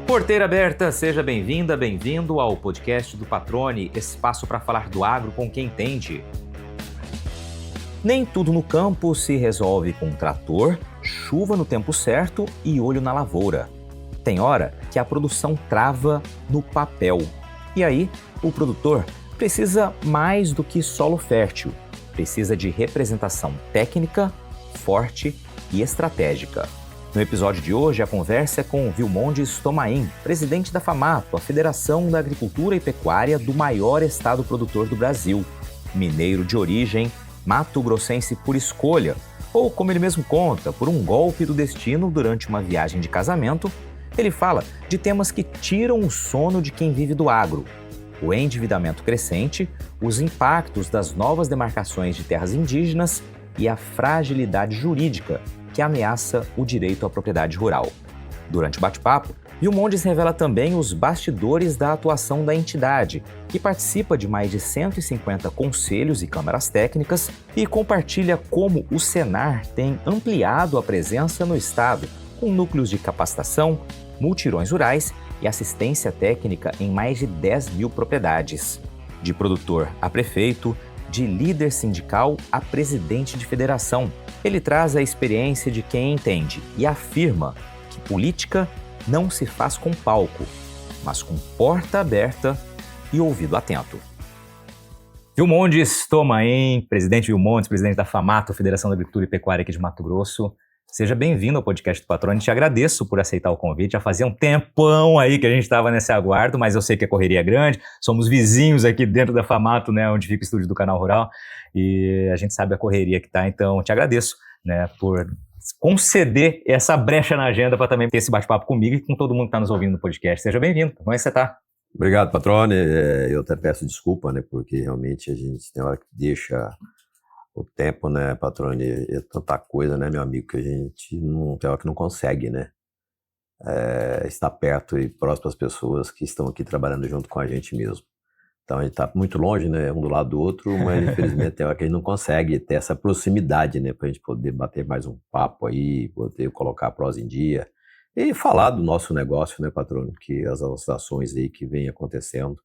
Porteira aberta, seja bem-vinda, bem-vindo ao podcast do Patrone, espaço para falar do agro com quem entende. Nem tudo no campo se resolve com trator, chuva no tempo certo e olho na lavoura. Tem hora que a produção trava no papel. E aí, o produtor precisa mais do que solo fértil. Precisa de representação técnica, forte e estratégica. No episódio de hoje, a conversa é com Vilmondes Tomain, presidente da FAMATO, a Federação da Agricultura e Pecuária do maior estado produtor do Brasil. Mineiro de origem, mato-grossense por escolha, ou como ele mesmo conta, por um golpe do destino durante uma viagem de casamento, ele fala de temas que tiram o sono de quem vive do agro. O endividamento crescente, os impactos das novas demarcações de terras indígenas e a fragilidade jurídica que ameaça o direito à propriedade rural. Durante o bate-papo, Vilmondes revela também os bastidores da atuação da entidade, que participa de mais de 150 conselhos e câmaras técnicas e compartilha como o Senar tem ampliado a presença no estado, com núcleos de capacitação, multirões rurais e assistência técnica em mais de 10 mil propriedades. De produtor a prefeito, de líder sindical a presidente de federação, ele traz a experiência de quem entende e afirma que política não se faz com palco, mas com porta aberta e ouvido atento. Vilmondes Tomain, presidente Vilmondes, presidente da FAMATO, Federação da Agricultura e Pecuária aqui de Mato Grosso. Seja bem-vindo ao podcast do Patrone. Te agradeço por aceitar o convite. Já fazia um tempão aí que a gente estava nesse aguardo, mas eu sei que a correria é grande. Somos vizinhos aqui dentro da FAMATO, né, onde fica o estúdio do Canal Rural, e a gente sabe a correria que está. Então, te agradeço, né, por conceder essa brecha na agenda para também ter esse bate-papo comigo e com todo mundo que está nos ouvindo no podcast. Seja bem-vindo. Como é que você está? Obrigado, Patrone. Eu até peço desculpa, né, porque realmente a gente tem hora que deixa o tempo, né, Patrone, é tanta coisa, né, meu amigo, que a gente não tem hora que não consegue, né, estar perto e próximo às pessoas que estão aqui trabalhando junto com a gente mesmo. Então a gente está muito longe, né, um do lado do outro, mas infelizmente tem hora que a gente não consegue ter essa proximidade, né, para a gente poder bater mais um papo aí, poder colocar a prosa em dia e falar do nosso negócio, né, Patrone, que as ações aí que vem acontecendo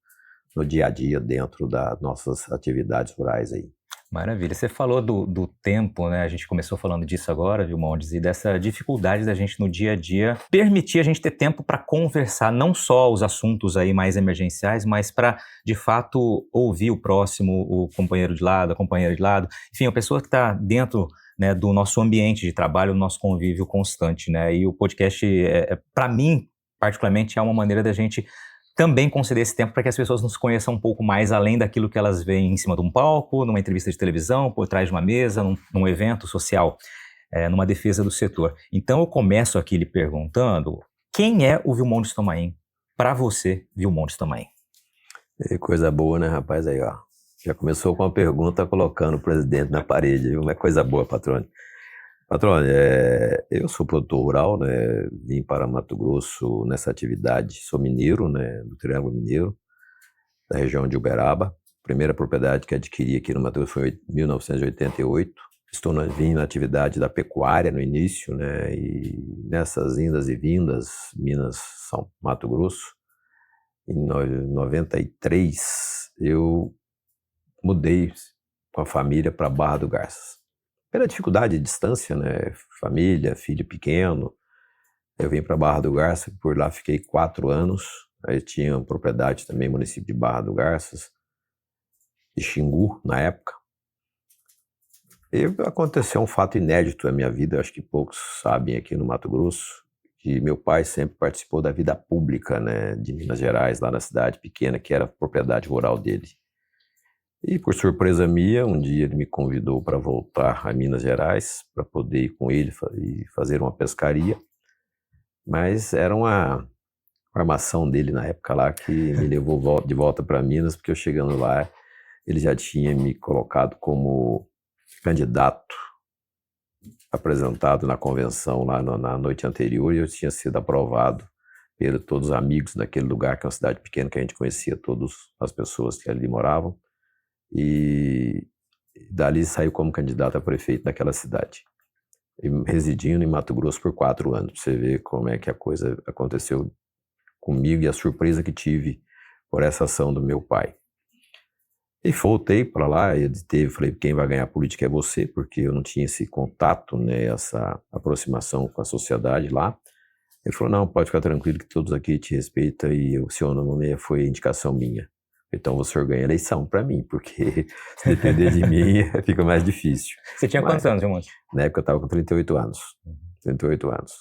no dia a dia dentro das nossas atividades rurais aí. Maravilha. Você falou do tempo, né? A gente começou falando disso agora, Vilmondes, e dessa dificuldade da gente no dia a dia permitir a gente ter tempo para conversar, não só os assuntos aí mais emergenciais, mas para, de fato, ouvir o próximo, o companheiro de lado, a companheira de lado, enfim, a pessoa que está dentro, né, do nosso ambiente de trabalho, do nosso convívio constante, né? E o podcast, para mim, particularmente, é uma maneira da gente também conceder esse tempo para que as pessoas nos conheçam um pouco mais além daquilo que elas veem em cima de um palco, numa entrevista de televisão, por trás de uma mesa, num evento social, numa defesa do setor. Então eu começo aqui lhe perguntando, quem é o Vilmondes Tomain? Para você, Vilmondes Tomain. Coisa boa, né, rapaz? Aí, ó. Já começou com uma pergunta colocando o presidente na parede, viu? Mas coisa boa, Patrone. Patrone, eu sou produtor rural, né? Vim para Mato Grosso nessa atividade, sou mineiro, né? Do Triângulo Mineiro, da região de Uberaba. Primeira propriedade que adquiri aqui no Mato Grosso foi em 1988. Vim na atividade da pecuária no início, né? E nessas indas e vindas, Minas, São Mato Grosso, em 93, eu mudei com a família para Barra do Garças. Pela dificuldade de distância, né? Família, filho pequeno, eu vim para Barra do Garças, por lá fiquei 4 anos. Aí tinha propriedade também, município de Barra do Garças, de Xingu, na época. E aconteceu um fato inédito na minha vida, acho que poucos sabem aqui no Mato Grosso, que meu pai sempre participou da vida pública, né, de Minas Gerais, lá na cidade pequena, que era a propriedade rural dele. E por surpresa minha, um dia ele me convidou para voltar a Minas Gerais, para poder ir com ele e fazer uma pescaria. Mas era uma armação dele na época lá que me levou de volta para Minas, porque eu chegando lá, ele já tinha me colocado como candidato apresentado na convenção lá na noite anterior, e eu tinha sido aprovado por todos os amigos daquele lugar, que é uma cidade pequena, que a gente conhecia todas as pessoas que ali moravam. E dali saiu como candidato a prefeito daquela cidade. residindo em Mato Grosso por 4 anos. Pra você ver como é que a coisa aconteceu comigo e a surpresa que tive por essa ação do meu pai. E voltei para lá, falei, quem vai ganhar a política é você, porque eu não tinha esse contato, né, essa aproximação com a sociedade lá. Ele falou, não, pode ficar tranquilo que todos aqui te respeitam e o seu nome foi indicação minha. Então o senhor ganha a eleição para mim, porque se depender de mim fica mais difícil. Você tinha quantos anos, Gilmar? Na época eu estava com 38 anos. 38 anos.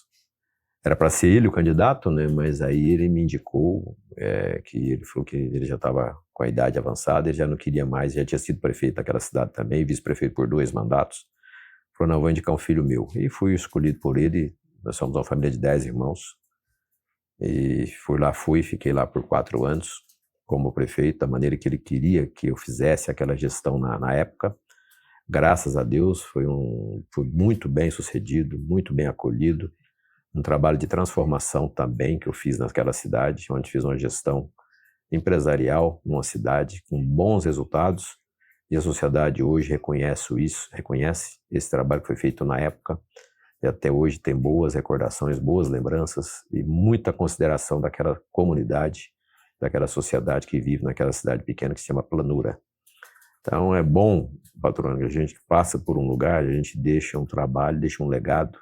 Era para ser ele o candidato, né? Mas aí ele me indicou, que ele falou que ele já estava com a idade avançada, ele já não queria mais, já tinha sido prefeito daquela cidade também, vice-prefeito por 2 mandatos. Falou, não, vou indicar um filho meu. E fui escolhido por ele, nós somos uma família de 10 irmãos. E fiquei lá por 4 anos como prefeito, da maneira que ele queria que eu fizesse aquela gestão na época. Graças a Deus, fui muito bem sucedido, muito bem acolhido. Um trabalho de transformação também que eu fiz naquela cidade, onde fiz uma gestão empresarial numa cidade com bons resultados, e a sociedade hoje reconhece esse trabalho que foi feito na época, e até hoje tem boas recordações, boas lembranças e muita consideração daquela comunidade, daquela sociedade que vive naquela cidade pequena que se chama Planura. Então é bom, patrônio, que a gente passa por um lugar, a gente deixa um trabalho, deixa um legado,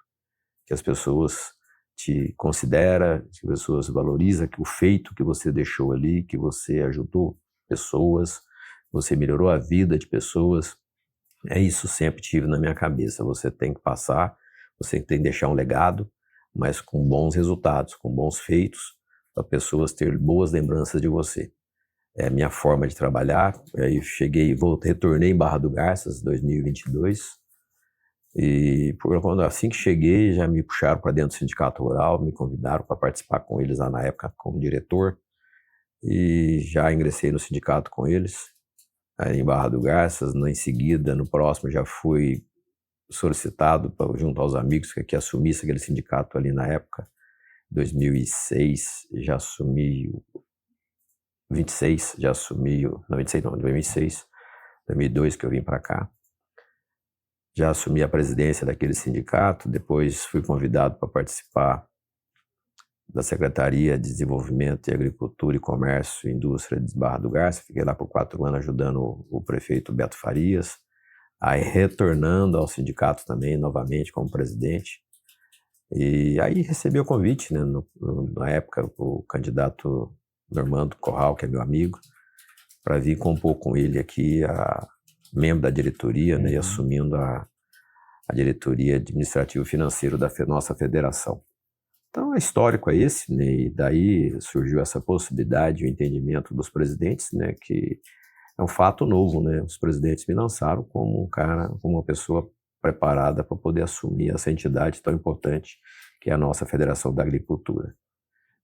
que as pessoas te considera, que as pessoas valorizam que o feito que você deixou ali, que você ajudou pessoas, você melhorou a vida de pessoas. Isso sempre tive na minha cabeça. Você tem que passar, você tem que deixar um legado, mas com bons resultados, com bons feitos, para pessoas terem boas lembranças de você. É a minha forma de trabalhar. Aí retornei em Barra do Garças, 2022, e assim que cheguei, já me puxaram para dentro do Sindicato Rural, me convidaram para participar com eles lá na época como diretor, e já ingressei no sindicato com eles, aí em Barra do Garças. Em seguida, no próximo, já fui solicitado junto aos amigos que assumisse aquele sindicato ali na época. 2006, já assumi 26, já assumi, não, 26 não, 2006, 2002 que eu vim para cá. Já assumi a presidência daquele sindicato, depois fui convidado para participar da Secretaria de Desenvolvimento e Agricultura e Comércio e Indústria de Barra do Garças. Fiquei lá por 4 anos ajudando o prefeito Beto Farias, aí retornando ao sindicato também, novamente, como presidente. E aí recebi o convite, né, na época, o candidato Normando Corral, que é meu amigo, para vir compor com ele aqui membro da diretoria, né, e assumindo a diretoria administrativa financeira da nossa federação. Então, o histórico é esse, né, e daí surgiu essa possibilidade, o entendimento dos presidentes, né, que é um fato novo, né, os presidentes me lançaram como como uma pessoa preparada para poder assumir essa entidade tão importante que é a nossa Federação da Agricultura.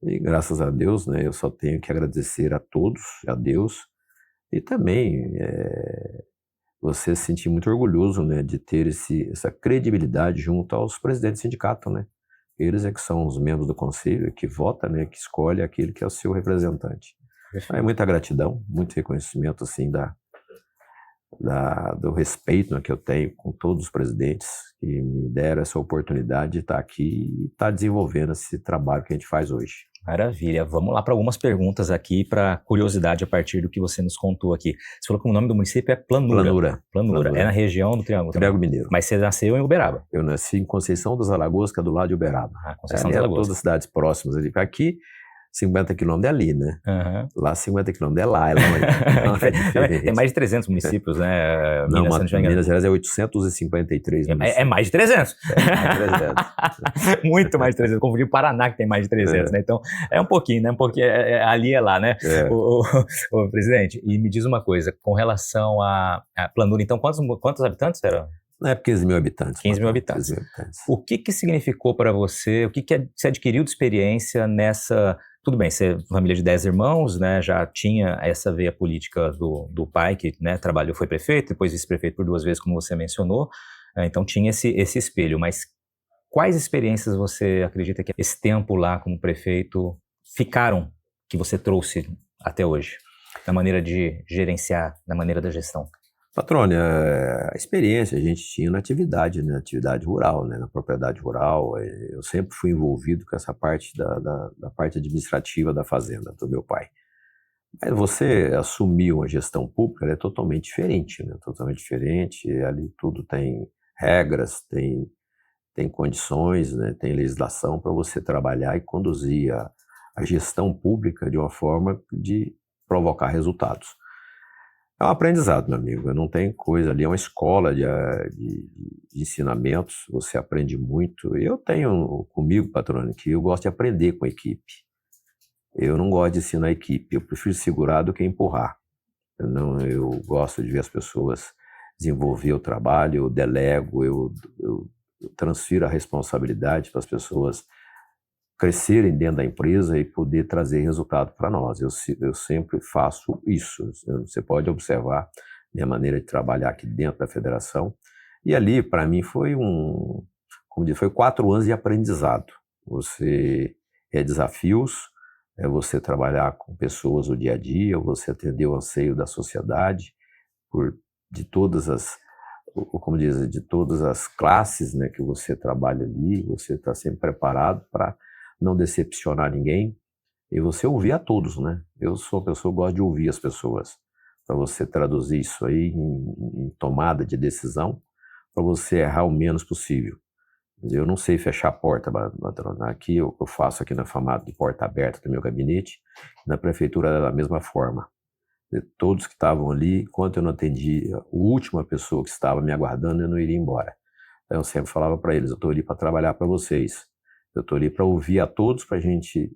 E graças a Deus, né, eu só tenho que agradecer a todos, a Deus, e também você se sentir muito orgulhoso, né, de ter essa credibilidade junto aos presidentes do sindicato, né? Eles é que são os membros do conselho, que vota, né, que escolhe aquele que é o seu representante. É muita gratidão, muito reconhecimento assim do respeito, né, que eu tenho com todos os presidentes que me deram essa oportunidade de estar aqui e estar desenvolvendo esse trabalho que a gente faz hoje. Maravilha. Vamos lá para algumas perguntas aqui, para curiosidade a partir do que você nos contou aqui. Você falou que o nome do município é Planura. Planura. É na região do Triângulo Mineiro. Mas você nasceu em Uberaba? Eu nasci em Conceição das Alagoas, que é do lado de Uberaba. Conceição das Alagoas. Todas as cidades próximas ali. Aqui, 50 quilômetros é ali, né? Uhum. Lá 50 quilômetros é lá. É tem mais de 300 municípios, né? Minas Gerais é 853 municípios. É mais de 300. É mais de 300. Muito mais de 300. Confundi o Paraná, que tem mais de 300, né? Então, é um pouquinho, né? Um pouquinho, ali é lá, né? O presidente, e me diz uma coisa, com relação a Planura, então, quantos habitantes eram? Na época, 15 mil habitantes. 15 mil habitantes. O que significou para você, o que você adquiriu de experiência nessa... Tudo bem, você é família de 10 irmãos, né, já tinha essa veia política do pai, que, né, trabalhou, foi prefeito, depois vice-prefeito por 2 vezes, como você mencionou, então tinha esse espelho, mas quais experiências você acredita que esse tempo lá como prefeito ficaram, que você trouxe até hoje, na maneira de gerenciar, na maneira da gestão? Patrônio, a experiência a gente tinha na atividade, né? Atividade rural, né? Na propriedade rural. Eu sempre fui envolvido com essa parte da parte administrativa da fazenda do meu pai. Mas você assumir uma gestão pública, ela é totalmente diferente, né? Totalmente diferente. Ali tudo tem regras, tem condições, né? Tem legislação para você trabalhar e conduzir a gestão pública de uma forma de provocar resultados. É um aprendizado, meu amigo. Não tem coisa ali, é uma escola de ensinamentos. Você aprende muito. Eu tenho comigo, patrônio, que eu gosto de aprender com a equipe. Eu não gosto de ensinar a equipe. Eu prefiro segurar do que empurrar. Eu gosto de ver as pessoas desenvolver o trabalho, eu delego, eu transfiro a responsabilidade para as pessoas crescerem dentro da empresa e poder trazer resultado para nós. Eu sempre faço isso. Você pode observar minha maneira de trabalhar aqui dentro da federação. E ali, para mim, foi 4 anos de aprendizado. Você desafios, é você trabalhar com pessoas o dia a dia, você atender o anseio da sociedade de todas as classes, né, que você trabalha ali. Você está sempre preparado para não decepcionar ninguém, e você ouvir a todos, né? Eu sou uma pessoa que gosta de ouvir as pessoas, para você traduzir isso aí em tomada de decisão, para você errar o menos possível. Eu não sei fechar a porta, aqui eu faço aqui na FAMAT de porta aberta do meu gabinete, na prefeitura era da mesma forma. Todos que estavam ali, enquanto eu não atendi a última pessoa que estava me aguardando, eu não iria embora. Então eu sempre falava para eles, eu estou ali para trabalhar para vocês. Eu estou ali para ouvir a todos, para a gente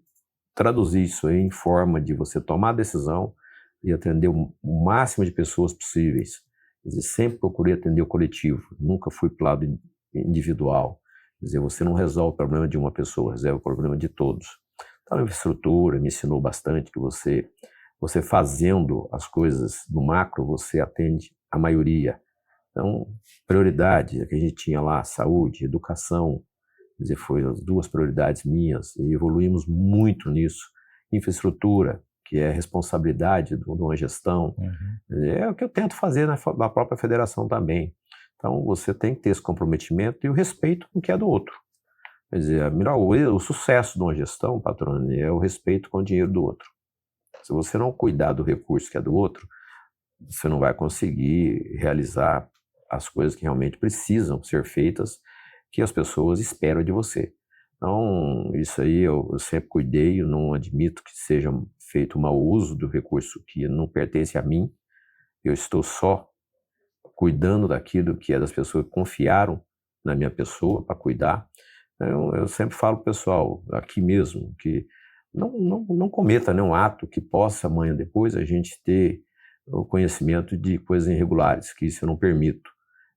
traduzir isso aí em forma de você tomar a decisão e atender o máximo de pessoas possíveis. Quer dizer, sempre procurei atender o coletivo, nunca fui para o lado individual. Quer dizer, você não resolve o problema de uma pessoa, resolve o problema de todos. Então, a infraestrutura me ensinou bastante que você fazendo as coisas no macro, você atende a maioria. Então, prioridade, que a gente tinha lá, saúde, educação, quer dizer, foram as 2 prioridades minhas, e evoluímos muito nisso. Infraestrutura, que é responsabilidade de uma gestão, é o que eu tento fazer na própria federação também. Então, você tem que ter esse comprometimento e o respeito com o que é do outro. Quer dizer, o sucesso de uma gestão, patrônio, é o respeito com o dinheiro do outro. Se você não cuidar do recurso que é do outro, você não vai conseguir realizar as coisas que realmente precisam ser feitas, que as pessoas esperam de você. Então, isso aí eu sempre cuidei, eu não admito que seja feito mau uso do recurso que não pertence a mim. Eu estou só cuidando daquilo que é das pessoas que confiaram na minha pessoa para cuidar. Eu sempre falo para o pessoal, aqui mesmo, que não cometa nenhum ato que possa amanhã depois a gente ter o conhecimento de coisas irregulares, que isso eu não permito.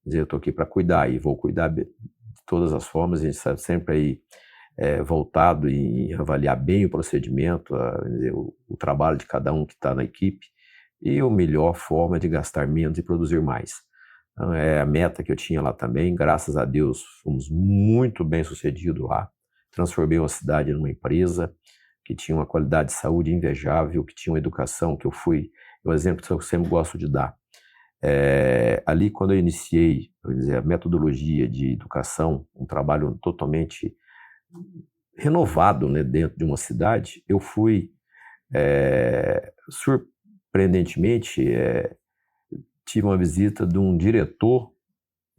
Quer dizer, eu estou aqui para cuidar e vou cuidar de todas as formas. A gente está sempre aí voltado em avaliar bem o procedimento, o trabalho de cada um que está na equipe e a melhor forma de gastar menos e produzir mais. Então, é a meta que eu tinha lá também. Graças a Deus, fomos muito bem sucedidos lá. Transformei uma cidade numa empresa que tinha uma qualidade de saúde invejável, que tinha uma educação que é um exemplo que eu sempre gosto de dar. Ali, quando eu iniciei, a metodologia de educação, um trabalho totalmente renovado, né, dentro de uma cidade, eu fui, surpreendentemente, tive uma visita de um diretor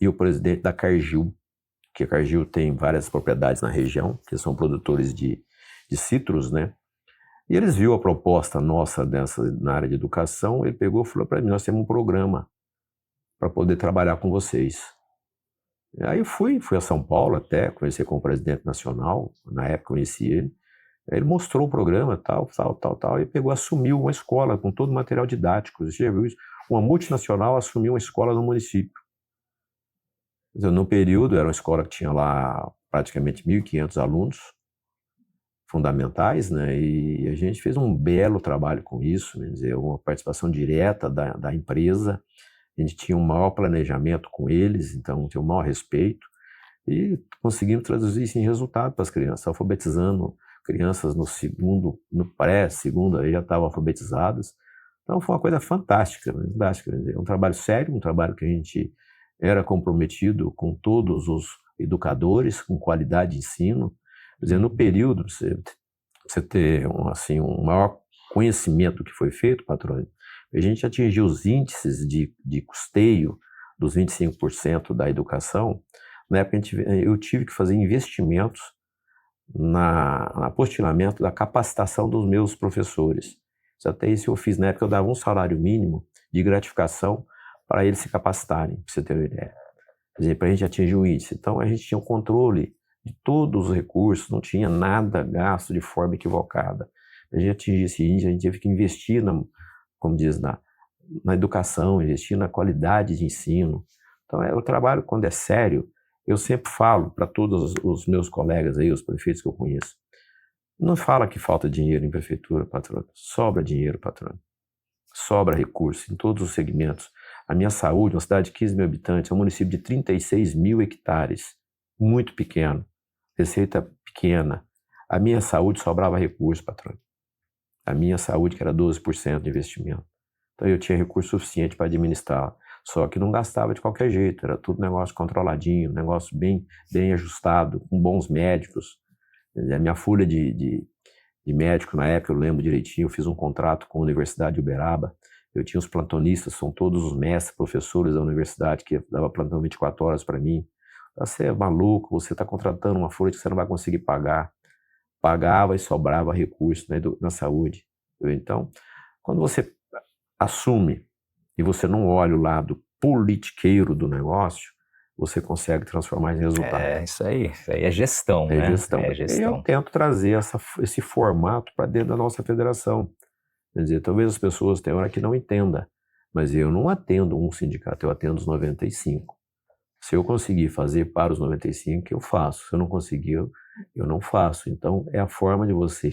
e o presidente da Cargill, que a Cargill tem várias propriedades na região, que são produtores de citros, né? E eles viram a proposta nossa na área de educação, ele pegou e falou para mim, nós temos um programa para poder trabalhar com vocês. Aí eu fui a São Paulo até, conversei com o presidente nacional, na época conheci ele, ele mostrou o programa, tal, e pegou, assumiu uma escola com todo o material didático. Você já viu isso? Uma multinacional assumiu uma escola no município. No período, era uma escola que tinha lá praticamente 1.500 alunos fundamentais, né? E a gente fez um belo trabalho com isso, quer dizer, uma participação direta da empresa. A gente tinha um maior planejamento com eles, então tinha um maior respeito, e conseguimos traduzir isso em resultado para as crianças, alfabetizando crianças no pré-segundo, aí já estavam alfabetizadas, Então foi uma coisa fantástica, fantástica. É um trabalho sério, um trabalho que a gente era comprometido com todos os educadores, com qualidade de ensino. Quer dizer, no período, você ter assim, um maior conhecimento do que foi feito, patrônio, a gente atingiu os índices de custeio dos 25% da educação. Na época, eu tive que fazer investimentos no apostilamento da capacitação dos meus professores. Até isso eu fiz. Na época, eu dava um salário mínimo de gratificação para eles se capacitarem, para você ter uma ideia. Quer dizer, para a gente atingir o índice. Então, a gente tinha um controle de todos os recursos, não tinha nada gasto de forma equivocada. A gente atingir esse índice, a gente teve que investir, como diz, na educação, investir na qualidade de ensino. Então, o trabalho, quando é sério, eu sempre falo para todos os meus colegas aí, os prefeitos que eu conheço, não fala que falta dinheiro em prefeitura, patrônio. Sobra dinheiro, patrônio. Sobra recurso em todos os segmentos. A minha saúde, uma cidade de 15 mil habitantes, é um município de 36 mil hectares, muito pequeno, receita pequena. A minha saúde sobrava recurso, patrônio. A minha saúde, que era 12% de investimento. Então eu tinha recurso suficiente para administrar. Só que não gastava de qualquer jeito, era tudo negócio controladinho, negócio bem ajustado, com bons médicos. A minha folha de médico, na época, eu lembro direitinho, eu fiz um contrato com a Universidade de Uberaba. Eu tinha os plantonistas, são todos os mestres, professores da universidade, que dava plantão 24 horas para mim. Você é maluco, você está contratando uma folha que você não vai conseguir pagar. Pagava e sobrava recurso na saúde. Então, quando você assume e você não olha o lado politiqueiro do negócio, você consegue transformar em resultado. Isso aí é gestão, né? Gestão. É gestão. E eu tento trazer esse formato para dentro da nossa federação. Quer dizer, talvez as pessoas tenham hora que não entendam, mas eu não atendo um sindicato, eu atendo os 95. Se eu conseguir fazer para os 95, eu faço. Se eu não conseguir, eu não faço. Então, é a forma de você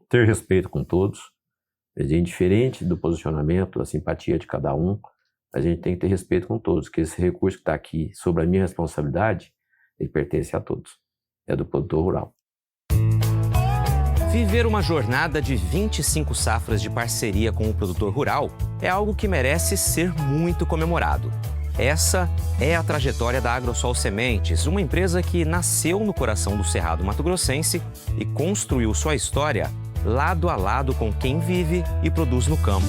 ter respeito com todos, indiferente do posicionamento, da simpatia de cada um, a gente tem que ter respeito com todos, porque esse recurso que está aqui sobre a minha responsabilidade, ele pertence a todos. É do produtor rural. Viver uma jornada de 25 safras de parceria com o produtor rural é algo que merece ser muito comemorado. Essa é a trajetória da Agrosol Sementes, uma empresa que nasceu no coração do Cerrado Mato-Grossense e construiu sua história lado a lado com quem vive e produz no campo.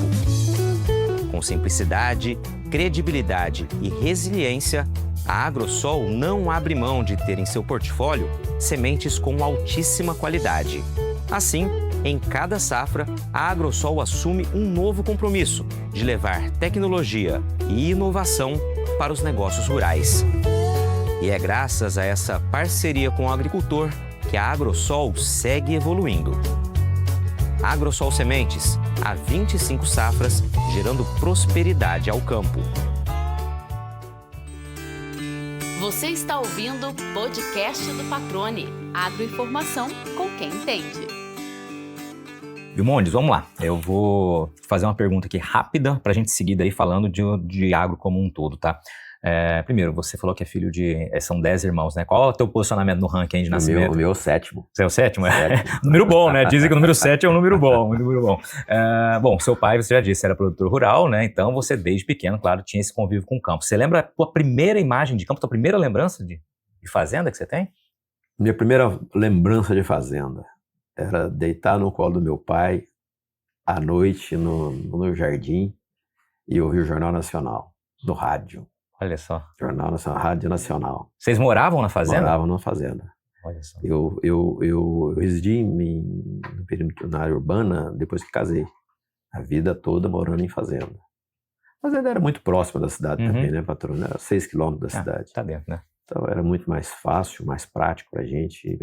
Com simplicidade, credibilidade e resiliência, a Agrosol não abre mão de ter em seu portfólio sementes com altíssima qualidade. Assim, em cada safra, a Agrosol assume um novo compromisso de levar tecnologia e inovação para os negócios rurais. E é graças a essa parceria com o agricultor que a Agrosol segue evoluindo. Agrosol Sementes, há 25 safras, gerando prosperidade ao campo. Você está ouvindo o podcast do Patrone, agroinformação com quem entende. Vilmondes, vamos lá. Eu vou fazer uma pergunta aqui rápida para a gente seguir daí falando de agro como um todo, tá? Primeiro, você falou que é filho de... são 10 irmãos, né? Qual é o teu posicionamento no ranking de nascimento? O meu é o 7º. Você é o 7º? Número bom, né? Dizem que o número 7 é um número bom, Bom, seu pai, você já disse, era produtor rural, né? Então você, desde pequeno, claro, tinha esse convívio com o campo. Você lembra a tua primeira imagem de campo, tua primeira lembrança de fazenda que você tem? Minha primeira lembrança de fazenda era deitar no colo do meu pai à noite no jardim e ouvir o Jornal Nacional, no rádio. Olha só. Jornal Nacional, Rádio Nacional. Vocês moravam na fazenda? Moravam na fazenda. Olha só. Eu residi no perímetro, na área urbana depois que casei. A vida toda morando em fazenda. A fazenda era muito próxima da cidade também, né, patrão? Era 6 quilômetros da cidade. Tá dentro, né? Então era muito mais fácil, mais prático pra gente.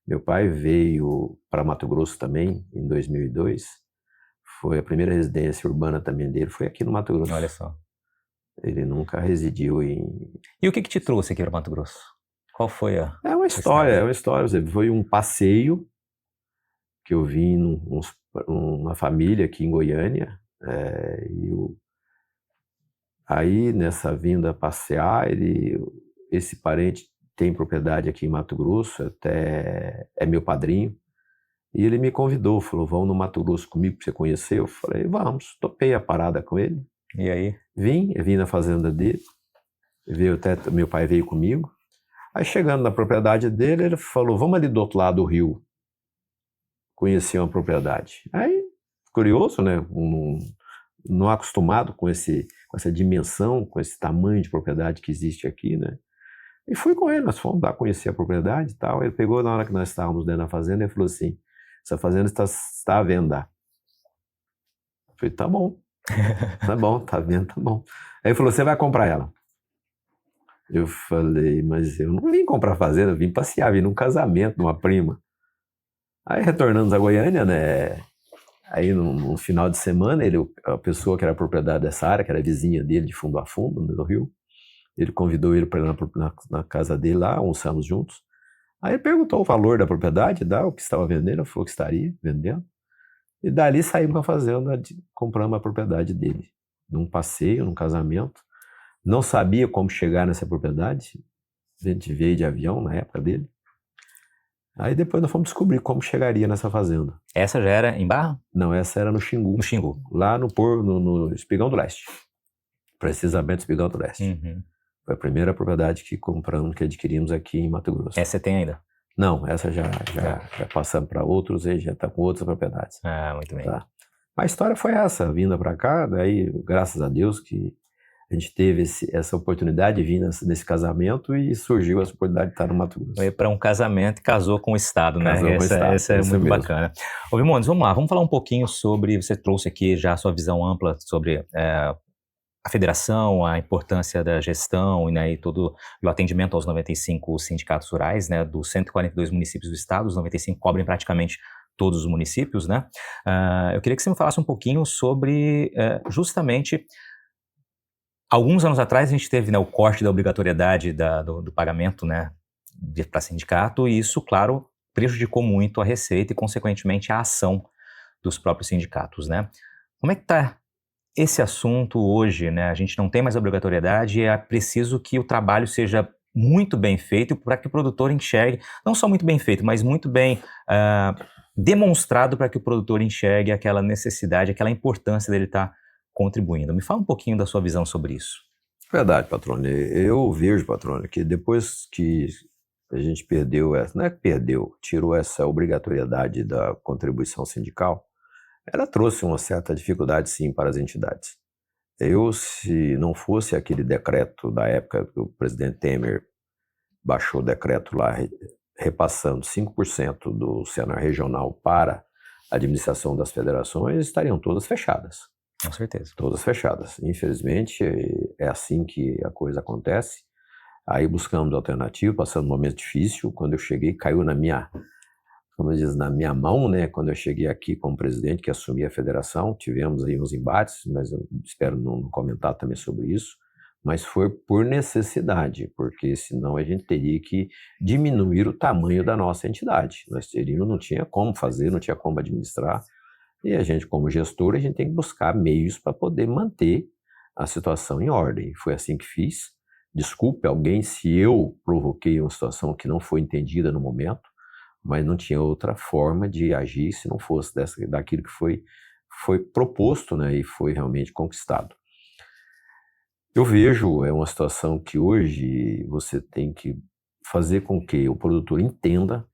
Meu pai veio para Mato Grosso também, em 2002. Foi a primeira residência urbana também dele, foi aqui no Mato Grosso. Olha só. Ele nunca residiu em... E o que te trouxe aqui para Mato Grosso? Qual foi a... É uma história. Foi um passeio que eu vim numa família aqui em Goiânia. Aí, nessa vinda passear, esse parente tem propriedade aqui em Mato Grosso, até é meu padrinho. E ele me convidou, falou, vamos no Mato Grosso comigo para você conhecer? Eu falei, vamos, topei a parada com ele. E aí? Vim na fazenda dele, meu pai veio comigo. Aí chegando na propriedade dele, ele falou, vamos ali do outro lado do rio, conhecer uma propriedade. Aí, curioso, né, não acostumado com essa dimensão, com esse tamanho de propriedade que existe aqui, né. E fui com ele, nós fomos lá conhecer a propriedade e tal. Ele pegou, na hora que nós estávamos dentro da fazenda, ele falou assim, essa fazenda está à venda. Eu falei, tá bom, tá vendo, tá bom. Aí ele falou, você vai comprar ela? Eu falei, mas eu não vim comprar fazenda, eu vim passear, vim num casamento de uma prima. Aí retornamos a Goiânia, né? Aí no final de semana, a pessoa que era proprietária dessa área, que era vizinha dele de fundo a fundo, no Rio, ele convidou ele para ir na casa dele lá, almoçamos juntos. Aí ele perguntou o valor da propriedade, o que estava vendendo, ele falou que estaria vendendo. E dali saímos com a fazenda, compramos a propriedade dele, num passeio, num casamento. Não sabia como chegar nessa propriedade, a gente veio de avião na época dele. Aí depois nós fomos descobrir como chegaria nessa fazenda. Essa já era em Barra? Não, essa era no Xingu. No Xingu. Lá no Espigão do Leste. Precisamente Espigão do Leste. Uhum. Foi a primeira propriedade que compramos, que adquirimos aqui em Mato Grosso. Essa você tem ainda? Não, essa já passamos para outros e já está com outras propriedades. Ah, muito bem. Tá. Mas a história foi essa, vinda para cá, daí graças a Deus que a gente teve essa oportunidade de vir nesse casamento e surgiu essa oportunidade de estar no Mato Grosso. Foi para um casamento e casou com o Estado, né? Casou com o Estado, essa é muito mesmo. bacana. Ô, Vimones, vamos lá, vamos falar um pouquinho sobre, você trouxe aqui já a sua visão ampla sobre a federação, a importância da gestão, né, e todo o atendimento aos 95 sindicatos rurais, né, dos 142 municípios do estado, os 95 cobrem praticamente todos os municípios, né? Eu queria que você me falasse um pouquinho sobre justamente alguns anos atrás a gente teve, né, o corte da obrigatoriedade do pagamento, né, para sindicato, e isso, claro, prejudicou muito a receita e, consequentemente, a ação dos próprios sindicatos, né? Como é que está esse assunto hoje, né? A gente não tem mais obrigatoriedade e é preciso que o trabalho seja muito bem feito para que o produtor enxergue, não só muito bem feito, mas muito bem demonstrado para que o produtor enxergue aquela necessidade, aquela importância dele estar contribuindo. Me fala um pouquinho da sua visão sobre isso. Verdade, Patrone. Eu vejo, Patrone, que depois que a gente tirou essa obrigatoriedade da contribuição sindical, ela trouxe uma certa dificuldade, sim, para as entidades. Se não fosse aquele decreto da época que o presidente Temer baixou o decreto lá, repassando 5% do Senar regional para a administração das federações, estariam todas fechadas. Com certeza. Todas fechadas. Infelizmente, é assim que a coisa acontece. Aí buscamos alternativa, passando um momento difícil. Quando eu cheguei, caiu na minha mão, né? Quando eu cheguei aqui como presidente, que assumi a federação, tivemos aí uns embates, mas eu espero não comentar também sobre isso. Mas foi por necessidade, porque senão a gente teria que diminuir o tamanho da nossa entidade. Não tinha como fazer, não tinha como administrar. E a gente, como gestor, a gente tem que buscar meios para poder manter a situação em ordem. Foi assim que fiz. Desculpe alguém se eu provoquei uma situação que não foi entendida no momento, mas não tinha outra forma de agir se não fosse daquilo que foi proposto, né, e foi realmente conquistado. Eu vejo uma situação que hoje você tem que fazer com que o produtor entenda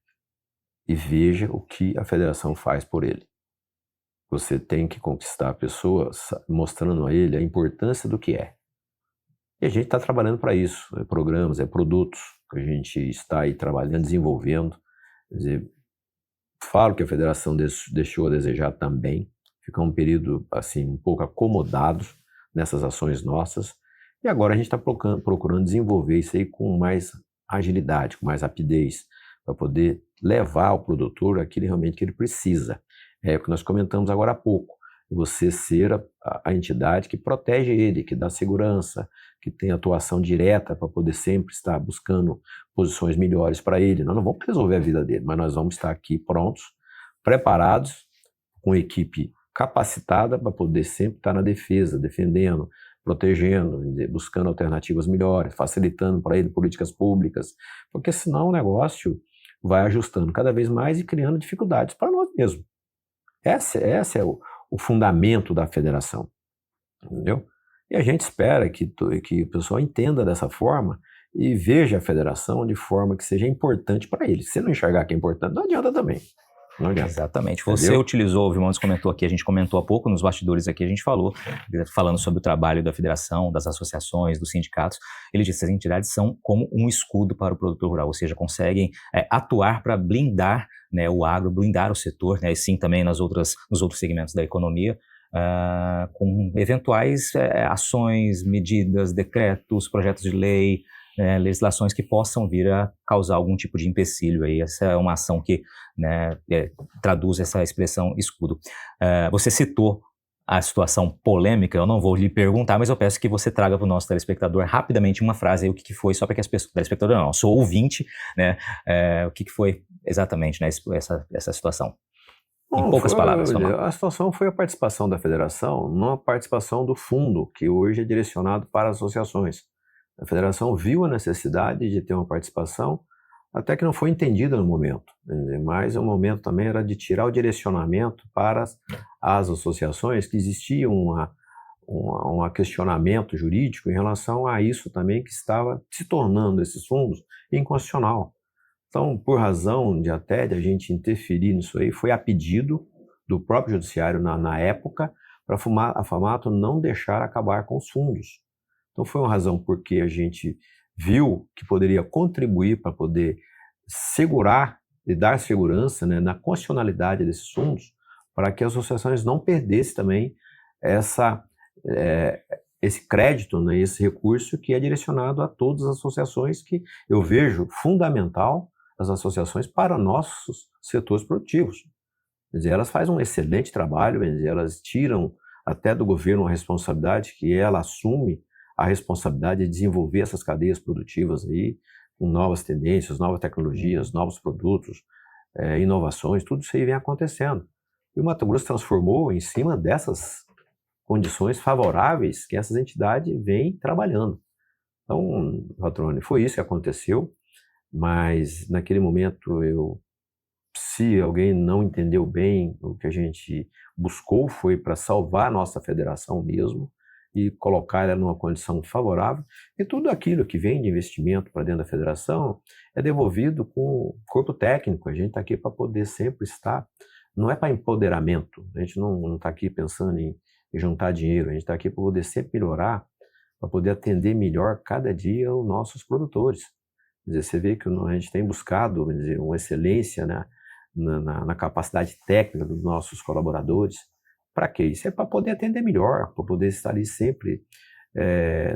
e veja o que a federação faz por ele. Você tem que conquistar a pessoa mostrando a ele a importância do que é. E a gente está trabalhando para isso, programas, produtos que a gente está aí trabalhando, desenvolvendo. Quer dizer, falo que a federação deixou a desejar também, ficou um período assim, um pouco acomodado nessas ações nossas, e agora a gente está procurando desenvolver isso aí com mais agilidade, com mais rapidez, para poder levar ao produtor aquilo realmente que ele precisa. É o que nós comentamos agora há pouco, você ser a entidade que protege ele, que dá segurança, que tem atuação direta para poder sempre estar buscando posições melhores para ele. Nós não vamos resolver a vida dele, mas nós vamos estar aqui prontos, preparados, com equipe capacitada para poder sempre estar na defesa, defendendo, protegendo, buscando alternativas melhores, facilitando para ele políticas públicas, porque senão o negócio vai ajustando cada vez mais e criando dificuldades para nós mesmo. Esse é o fundamento da federação, entendeu? E a gente espera que o pessoal entenda dessa forma e veja a federação de forma que seja importante para eles. Se não enxergar que é importante, não adianta também. Não adianta. Exatamente. Você utilizou, o Vilmanis comentou aqui, a gente comentou há pouco, nos bastidores aqui a gente falando sobre o trabalho da federação, das associações, dos sindicatos. Ele disse que as entidades são como um escudo para o produtor rural, ou seja, conseguem atuar para blindar, né, o agro, blindar o setor, né, e sim também nos outros segmentos da economia, com eventuais ações, medidas, decretos, projetos de lei, legislações que possam vir a causar algum tipo de empecilho aí. Essa é uma ação que, né, traduz essa expressão escudo. Você citou a situação polêmica, eu não vou lhe perguntar, mas eu peço que você traga para o nosso telespectador rapidamente uma frase aí, o que foi, só para que as pessoas, telespectador não, sou ouvinte, né, o que foi exatamente, né, essa situação. Em poucas palavras. A situação foi a participação da federação, não a participação do fundo, que hoje é direcionado para associações. A federação viu a necessidade de ter uma participação, até que não foi entendida no momento. Mas o momento também era de tirar o direcionamento para as associações, que existia um questionamento jurídico em relação a isso também, que estava se tornando esses fundos inconstitucional. Então, por razão de a gente interferir nisso aí, foi a pedido do próprio judiciário na época, para a FAMATO não deixar acabar com os fundos. Então foi uma razão porque a gente viu que poderia contribuir para poder segurar e dar segurança, né, na constitucionalidade desses fundos, para que as associações não perdessem também esse crédito, né, esse recurso que é direcionado a todas as associações, que eu vejo fundamental as associações para nossos setores produtivos. Quer dizer, elas fazem um excelente trabalho, quer dizer, elas tiram até do governo uma responsabilidade que ela assume, a responsabilidade de desenvolver essas cadeias produtivas aí, com novas tendências, novas tecnologias, novos produtos, inovações, tudo isso aí vem acontecendo. E o Mato Grosso transformou em cima dessas condições favoráveis que essas entidades vêm trabalhando. Então, Patrone, foi isso que aconteceu, mas naquele momento se alguém não entendeu bem, o que a gente buscou foi para salvar a nossa federação mesmo, e colocar ela numa condição favorável, e tudo aquilo que vem de investimento para dentro da federação é devolvido com corpo técnico. A gente está aqui para poder sempre estar, não é para empoderamento, a gente não está aqui pensando em juntar dinheiro, a gente está aqui para poder sempre melhorar, para poder atender melhor cada dia os nossos produtores. Quer dizer, você vê que a gente tem buscado, quer dizer, uma excelência, né, na capacidade técnica dos nossos colaboradores. Para quê? Isso é para poder atender melhor, para poder estar ali sempre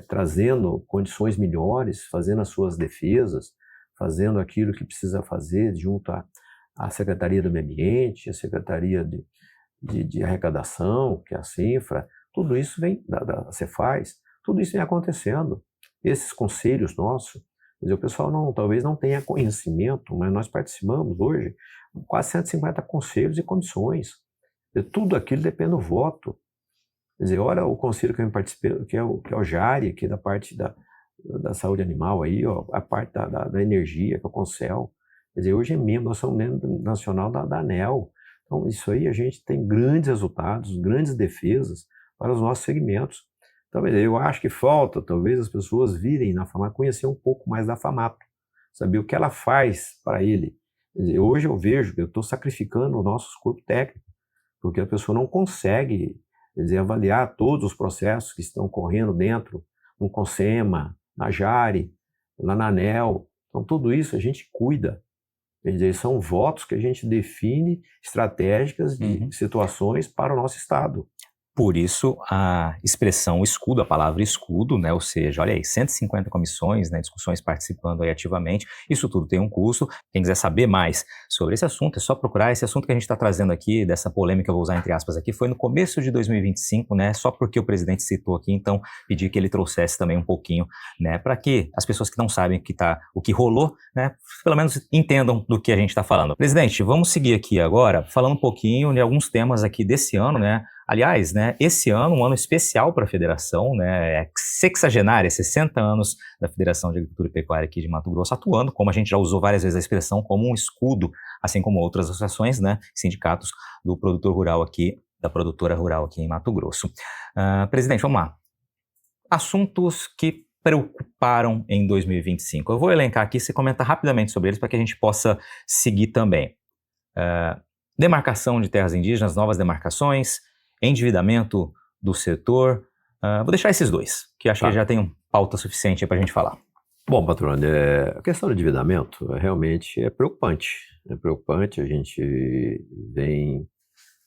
trazendo condições melhores, fazendo as suas defesas, fazendo aquilo que precisa fazer junto à Secretaria do Meio Ambiente, à Secretaria de Arrecadação, que é a Cinfra, tudo isso vem da Cefaz, tudo isso vem acontecendo. Esses conselhos nossos, quer dizer, o pessoal talvez não tenha conhecimento, mas nós participamos hoje de quase 150 conselhos e comissões. Tudo aquilo depende do voto. Quer dizer, olha o conselho que eu participei, que é o JARE, que é da parte da saúde animal, aí, ó, a parte da energia, que é o CONCEL. Quer dizer, hoje nós somos membro nacional da ANEEL. Então, isso aí a gente tem grandes resultados, grandes defesas para os nossos segmentos. Então, eu acho que falta, talvez, as pessoas virem na FAMATO, conhecer um pouco mais da FAMATO, saber o que ela faz para ele. Quer dizer, hoje eu vejo que eu estou sacrificando o nosso corpo técnico, porque a pessoa não consegue, quer dizer, avaliar todos os processos que estão correndo dentro, no CONSEMA, na JARE, lá na ANEEL. Então, tudo isso a gente cuida. Quer dizer, são votos que a gente define estratégicas de situações para o nosso Estado. Por isso, a expressão escudo, a palavra escudo, né? Ou seja, olha aí, 150 comissões, né, discussões participando aí ativamente, isso tudo tem um custo. Quem quiser saber mais sobre esse assunto, é só procurar. Esse assunto que a gente está trazendo aqui, dessa polêmica, eu vou usar entre aspas aqui, foi no começo de 2025, né? Só porque o presidente citou aqui, então pedi que ele trouxesse também um pouquinho, né? Para que as pessoas que não sabem o que rolou, né? Pelo menos entendam do que a gente está falando. Presidente, vamos seguir aqui agora, falando um pouquinho de alguns temas aqui desse ano, né? Aliás, né, esse ano, um ano especial para a federação, né, é sexagenária, 60 anos da Federação de Agricultura e Pecuária aqui de Mato Grosso, atuando, como a gente já usou várias vezes a expressão, como um escudo, assim como outras associações, né, sindicatos do produtor rural aqui, da produtora rural aqui em Mato Grosso. Presidente, vamos lá. Assuntos que preocuparam em 2025. Eu vou elencar aqui, você comenta rapidamente sobre eles para que a gente possa seguir também. Demarcação de terras indígenas, novas demarcações, endividamento do setor. Vou deixar esses dois, que acho que já tem pauta suficiente para a gente falar. Bom, patrônio, a questão do endividamento realmente é preocupante. É preocupante, a gente vem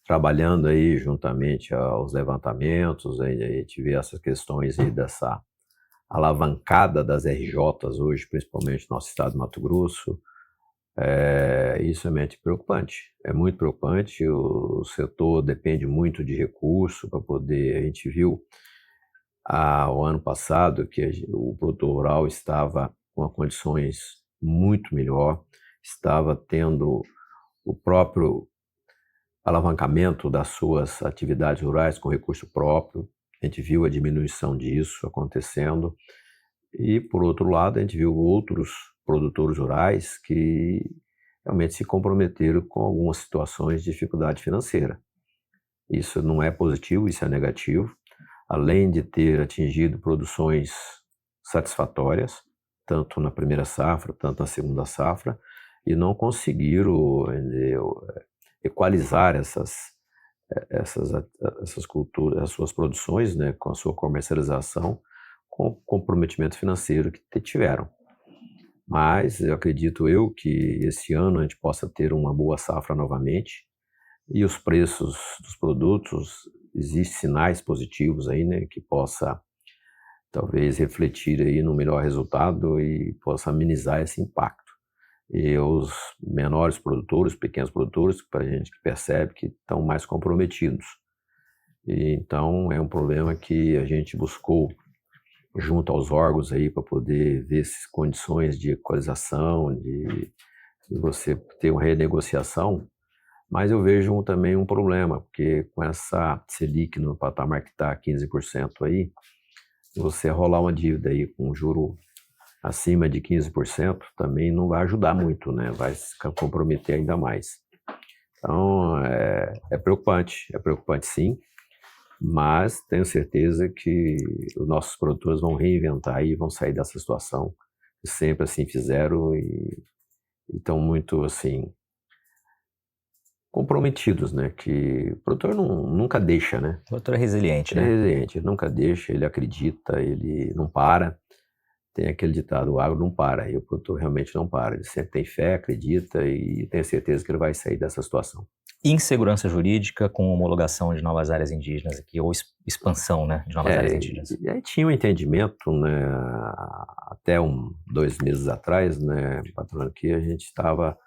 trabalhando aí juntamente aos levantamentos, a gente vê essas questões aí dessa alavancada das RJs hoje, principalmente no nosso estado de Mato Grosso. Isso é realmente preocupante, é muito preocupante. O setor depende muito de recurso para poder. A gente viu o ano passado que o produtor rural estava com condições muito melhor, estava tendo o próprio alavancamento das suas atividades rurais com recurso próprio. A gente viu a diminuição disso acontecendo e, por outro lado, a gente viu outros produtores rurais que realmente se comprometeram com algumas situações de dificuldade financeira. Isso não é positivo, isso é negativo. Além de ter atingido produções satisfatórias, tanto na primeira safra, tanto na segunda safra, e não conseguiram equalizar essas culturas, as suas produções, né, com a sua comercialização, com o comprometimento financeiro que tiveram. Mas eu acredito que esse ano a gente possa ter uma boa safra novamente e os preços dos produtos, existem sinais positivos aí, né, que possa talvez refletir aí no melhor resultado e possa amenizar esse impacto. E os menores produtores, pequenos produtores, para a gente que percebe que estão mais comprometidos. E então é um problema que a gente buscou junto aos órgãos aí para poder ver se condições de equalização, de você ter uma renegociação, mas eu vejo também um problema, porque com essa Selic no patamar que está 15% aí, você rolar uma dívida aí com juro acima de 15% também não vai ajudar muito, né? Vai se comprometer ainda mais. Então, é preocupante sim, mas tenho certeza que os nossos produtores vão reinventar e vão sair dessa situação, que sempre assim fizeram e estão muito assim comprometidos, né? Que o produtor nunca deixa, né? O produtor é resiliente, né? É resiliente, ele nunca deixa, ele acredita, ele não para. Tem aquele ditado, o agro não para, e o produtor realmente não para. Ele sempre tem fé, acredita e tem certeza que ele vai sair dessa situação. Insegurança jurídica com homologação de novas áreas indígenas aqui, ou expansão, né, de novas áreas indígenas. E aí tinha um entendimento, né, até 2 meses atrás, né, patrão, que a gente estava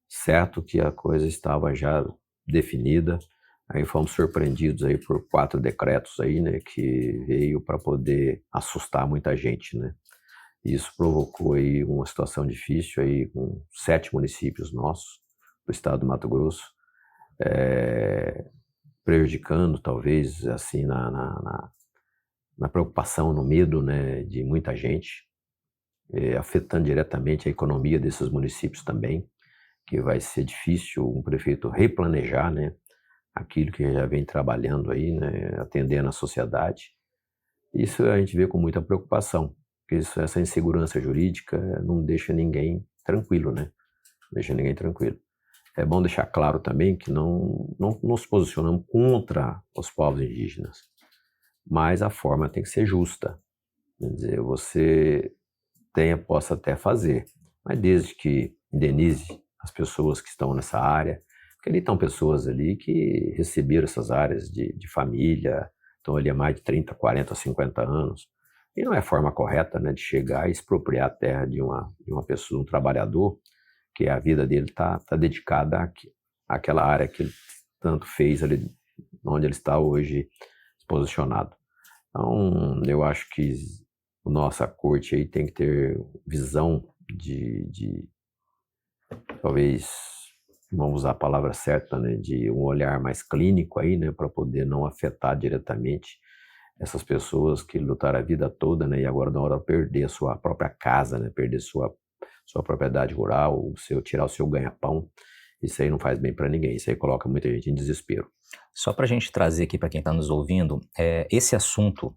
certo que a coisa estava já definida. Aí fomos surpreendidos aí por 4 decretos aí, né, que veio para poder assustar muita gente, né. Isso provocou aí uma situação difícil aí com 7 municípios nossos do estado do Mato Grosso, prejudicando talvez assim na preocupação, no medo, né, de muita gente, afetando diretamente a economia desses municípios também, que vai ser difícil um prefeito replanejar, né, aquilo que já vem trabalhando aí, né, atendendo a sociedade. Isso a gente vê com muita preocupação, porque essa insegurança jurídica não deixa ninguém tranquilo, né? Não deixa ninguém tranquilo. É bom deixar claro também que não nos posicionamos contra os povos indígenas, mas a forma tem que ser justa. Quer dizer, você possa até fazer, mas desde que indenize as pessoas que estão nessa área, porque ali estão pessoas ali que receberam essas áreas de família, estão ali há mais de 30, 40, 50 anos, e não é a forma correta, né, de chegar e expropriar a terra de uma pessoa, um trabalhador, que a vida dele está dedicada àquela área que ele tanto fez ali, onde ele está hoje posicionado. Então, eu acho que a nossa corte aí tem que ter visão de talvez vamos usar a palavra certa, né, de um olhar mais clínico aí, né, para poder não afetar diretamente essas pessoas que lutaram a vida toda, né, e agora na hora de perder a sua própria casa, né, perder sua propriedade rural, tirar o seu ganha-pão, isso aí não faz bem para ninguém, isso aí coloca muita gente em desespero. Só para a gente trazer aqui para quem está nos ouvindo, esse assunto,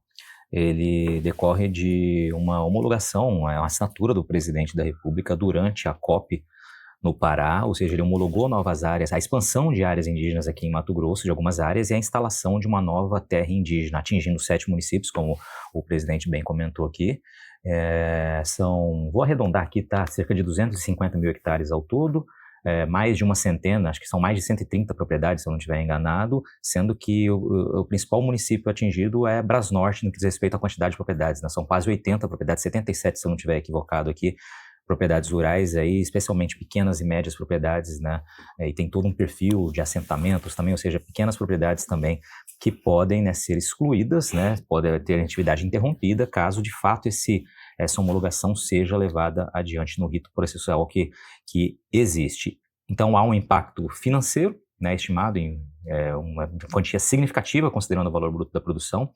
ele decorre de uma homologação, uma assinatura do presidente da República durante a COP no Pará, ou seja, ele homologou novas áreas, a expansão de áreas indígenas aqui em Mato Grosso, de algumas áreas, e a instalação de uma nova terra indígena, atingindo 7 municípios, como o presidente bem comentou aqui. Vou arredondar aqui, tá? Cerca de 250 mil hectares ao todo, mais de uma centena, acho que são mais de 130 propriedades, se eu não estiver enganado, sendo que o principal município atingido é Brasnorte, no que diz respeito à quantidade de propriedades, né? São quase 80 propriedades, 77 se eu não estiver equivocado aqui, propriedades rurais, aí, especialmente pequenas e médias propriedades, né? E tem todo um perfil de assentamentos também, ou seja, pequenas propriedades também que podem, né, ser excluídas, né? Pode ter atividade interrompida caso de fato essa homologação seja levada adiante no rito processual que existe. Então há um impacto financeiro, né, estimado em uma quantia significativa considerando o valor bruto da produção.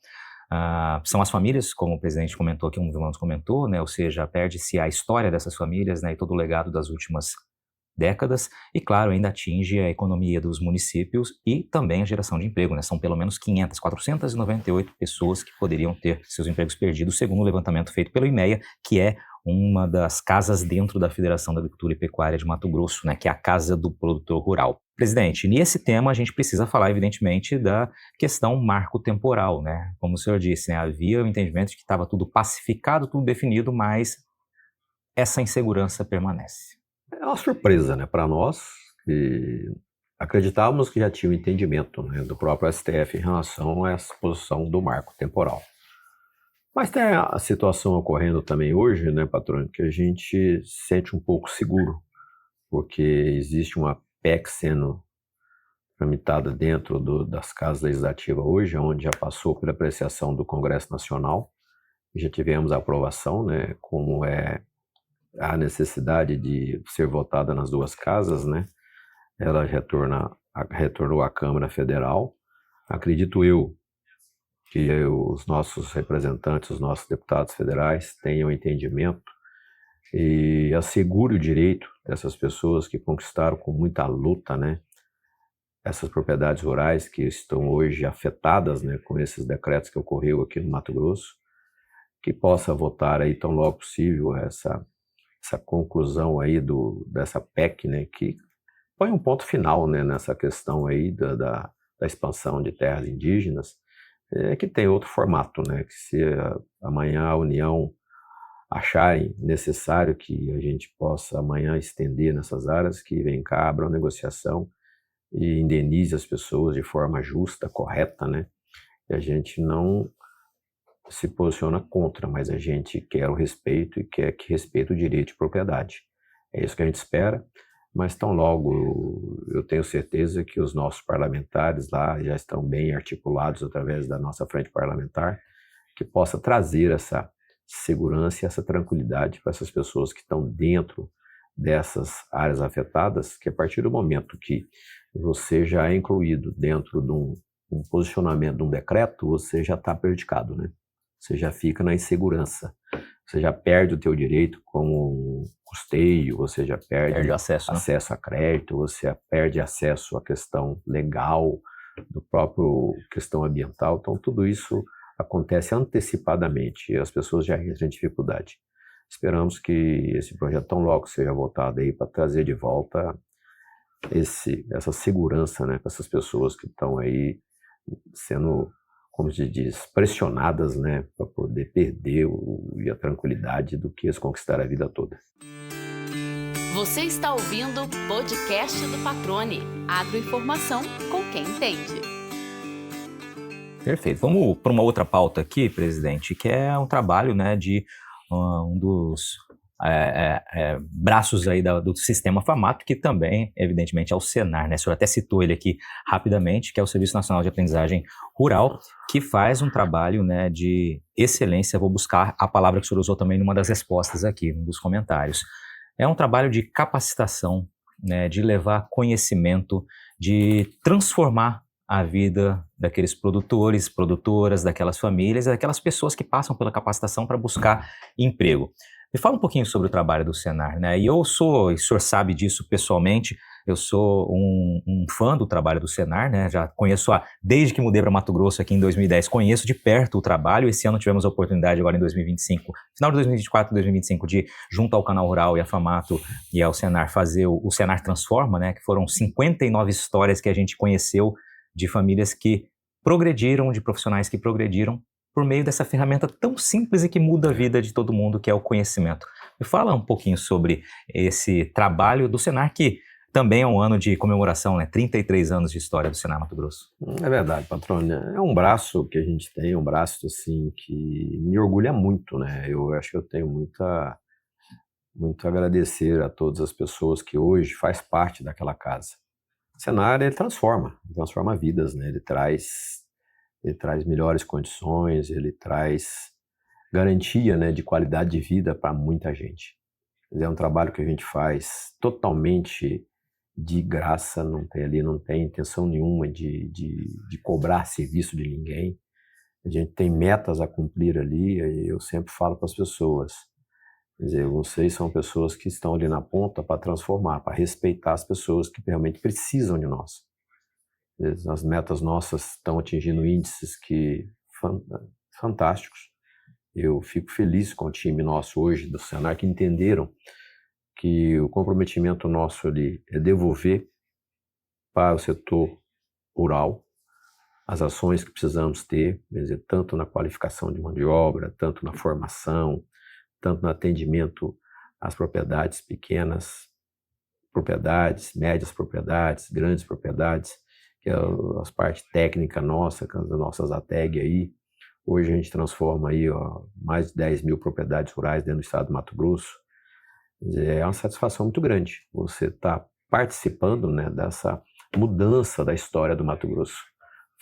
São as famílias, como o presidente comentou aqui, um dos irmãos comentou, né, ou seja, perde-se a história dessas famílias, né, e todo o legado das últimas décadas, e claro, ainda atinge a economia dos municípios e também a geração de emprego, né, são pelo menos 498 pessoas que poderiam ter seus empregos perdidos, segundo o levantamento feito pelo IMEA, que é uma das casas dentro da Federação da Agricultura e Pecuária de Mato Grosso, né, que é a Casa do Produtor Rural. Presidente, nesse tema a gente precisa falar, evidentemente, da questão marco temporal, né? Como o senhor disse, né, havia o entendimento de que estava tudo pacificado, tudo definido, mas essa insegurança permanece. É uma surpresa, né, para nós, que acreditávamos que já tinha o entendimento, né, do próprio STF em relação a essa posição do marco temporal. Mas tem a situação ocorrendo também hoje, né, patrônio, que a gente se sente um pouco seguro, porque existe uma PEC sendo tramitada dentro das casas legislativas hoje, onde já passou pela apreciação do Congresso Nacional, já tivemos a aprovação, né, como a necessidade de ser votada nas duas casas, né, ela retornou à Câmara Federal. Acredito eu que os nossos representantes, os nossos deputados federais tenham entendimento e assegure o direito dessas pessoas que conquistaram com muita luta, né, essas propriedades rurais que estão hoje afetadas, né, com esses decretos que ocorreu aqui no Mato Grosso, que possa votar aí tão logo possível essa conclusão aí dessa PEC, né, que põe um ponto final, né, nessa questão aí da expansão de terras indígenas, que tem outro formato, né, que se amanhã a União acharem necessário que a gente possa amanhã estender nessas áreas, que vem cá, abra uma negociação e indenize as pessoas de forma justa, correta, né, e a gente não se posiciona contra, mas a gente quer o respeito e quer que respeite o direito de propriedade. É isso que a gente espera, mas tão logo eu tenho certeza que os nossos parlamentares lá já estão bem articulados através da nossa frente parlamentar, que possa trazer essa segurança e essa tranquilidade para essas pessoas que estão dentro dessas áreas afetadas, que a partir do momento que você já é incluído dentro de um posicionamento de um decreto, você já está prejudicado, né? Você já fica na insegurança, você já perde o teu direito como custeio, você já perde acesso a crédito, você perde acesso à questão legal, do próprio questão ambiental. Então, tudo isso acontece antecipadamente e as pessoas já entram em dificuldade. Esperamos que esse projeto tão logo seja votado aí para trazer de volta essa segurança, né, para essas pessoas que estão aí sendo, como se diz, pressionadas, né, para poder perder a tranquilidade do que eles conquistaram a vida toda. Você está ouvindo o podcast do Patrone, agroinformação com quem entende. Perfeito. Vamos para uma outra pauta aqui, presidente, que é um trabalho, né, de um dos braços aí do sistema FAMAT, que também, evidentemente, é o Senar, né? O senhor até citou ele aqui rapidamente, que é o Serviço Nacional de Aprendizagem Rural, que faz um trabalho, né, de excelência. Vou buscar a palavra que o senhor usou também numa das respostas aqui, num dos comentários. É um trabalho de capacitação né, de levar conhecimento, de transformar a vida daqueles produtores, produtoras, daquelas famílias, daquelas pessoas que passam pela capacitação para buscar emprego. Me fala um pouquinho sobre o trabalho do Senar, né? E o senhor sabe disso pessoalmente, eu sou um fã do trabalho do Senar, né? Já conheço, desde que mudei para Mato Grosso aqui em 2010, conheço de perto o trabalho. Esse ano tivemos a oportunidade agora em 2025, final de 2024 e 2025, de, junto ao Canal Rural e a Famato e ao Senar, fazer o Senar Transforma, né? Que foram 59 histórias que a gente conheceu de famílias que progrediram, de profissionais que progrediram por meio dessa ferramenta tão simples e que muda a vida de todo mundo, que é o conhecimento. Me fala um pouquinho sobre esse trabalho do Senar, que também é um ano de comemoração, né? 33 anos de história do Senar Mato Grosso. É verdade, patrônio. É um braço que a gente tem, um braço assim que me orgulha muito, né? Eu acho que eu tenho muito a agradecer a todas as pessoas que hoje faz parte daquela casa. O Senar, ele transforma vidas, né? Ele traz melhores condições, ele traz garantia, né, de qualidade de vida para muita gente. É um trabalho que a gente faz totalmente de graça, não tem intenção nenhuma de cobrar serviço de ninguém. A gente tem metas a cumprir ali, e eu sempre falo para as pessoas, quer dizer, vocês são pessoas que estão ali na ponta para transformar, para respeitar as pessoas que realmente precisam de nós. As metas nossas estão atingindo índices fantásticos. Eu fico feliz com o time nosso hoje do Senar, que entenderam que o comprometimento nosso ali é devolver para o setor rural as ações que precisamos ter, quer dizer, tanto na qualificação de mão de obra, tanto na formação, tanto no atendimento às propriedades pequenas, propriedades, médias propriedades, grandes propriedades, que é a parte técnica nossa, das nossas ATEG aí. Hoje a gente transforma aí, mais de 10 mil propriedades rurais dentro do estado do Mato Grosso. É uma satisfação muito grande você estar participando, né, dessa mudança da história do Mato Grosso.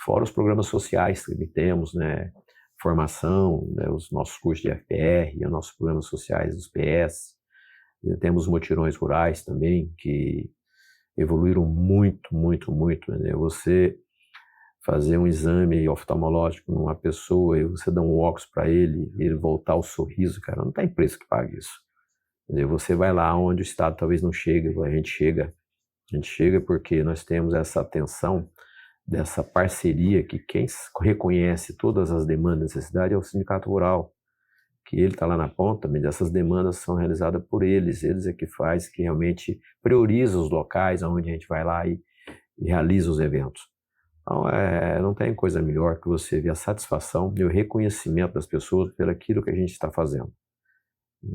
Fora os programas sociais que temos, né, formação, né, os nossos cursos de FPR, os nossos programas sociais dos PS. Temos mutirões rurais também, que evoluíram muito, muito, muito. Né? Você fazer um exame oftalmológico numa pessoa e você dá um óculos para ele voltar o sorriso, cara, não tem preço que pague isso. Quer dizer, você vai lá onde o Estado talvez não chegue, a gente chega porque nós temos essa atenção, dessa parceria, que quem reconhece todas as demandas da cidade é o Sindicato Rural, que ele está lá na ponta, mas essas demandas são realizadas por eles é que faz, que realmente prioriza os locais onde a gente vai lá e realiza os eventos. Então, não tem coisa melhor que você ver a satisfação e o reconhecimento das pessoas pelo aquilo que a gente está fazendo.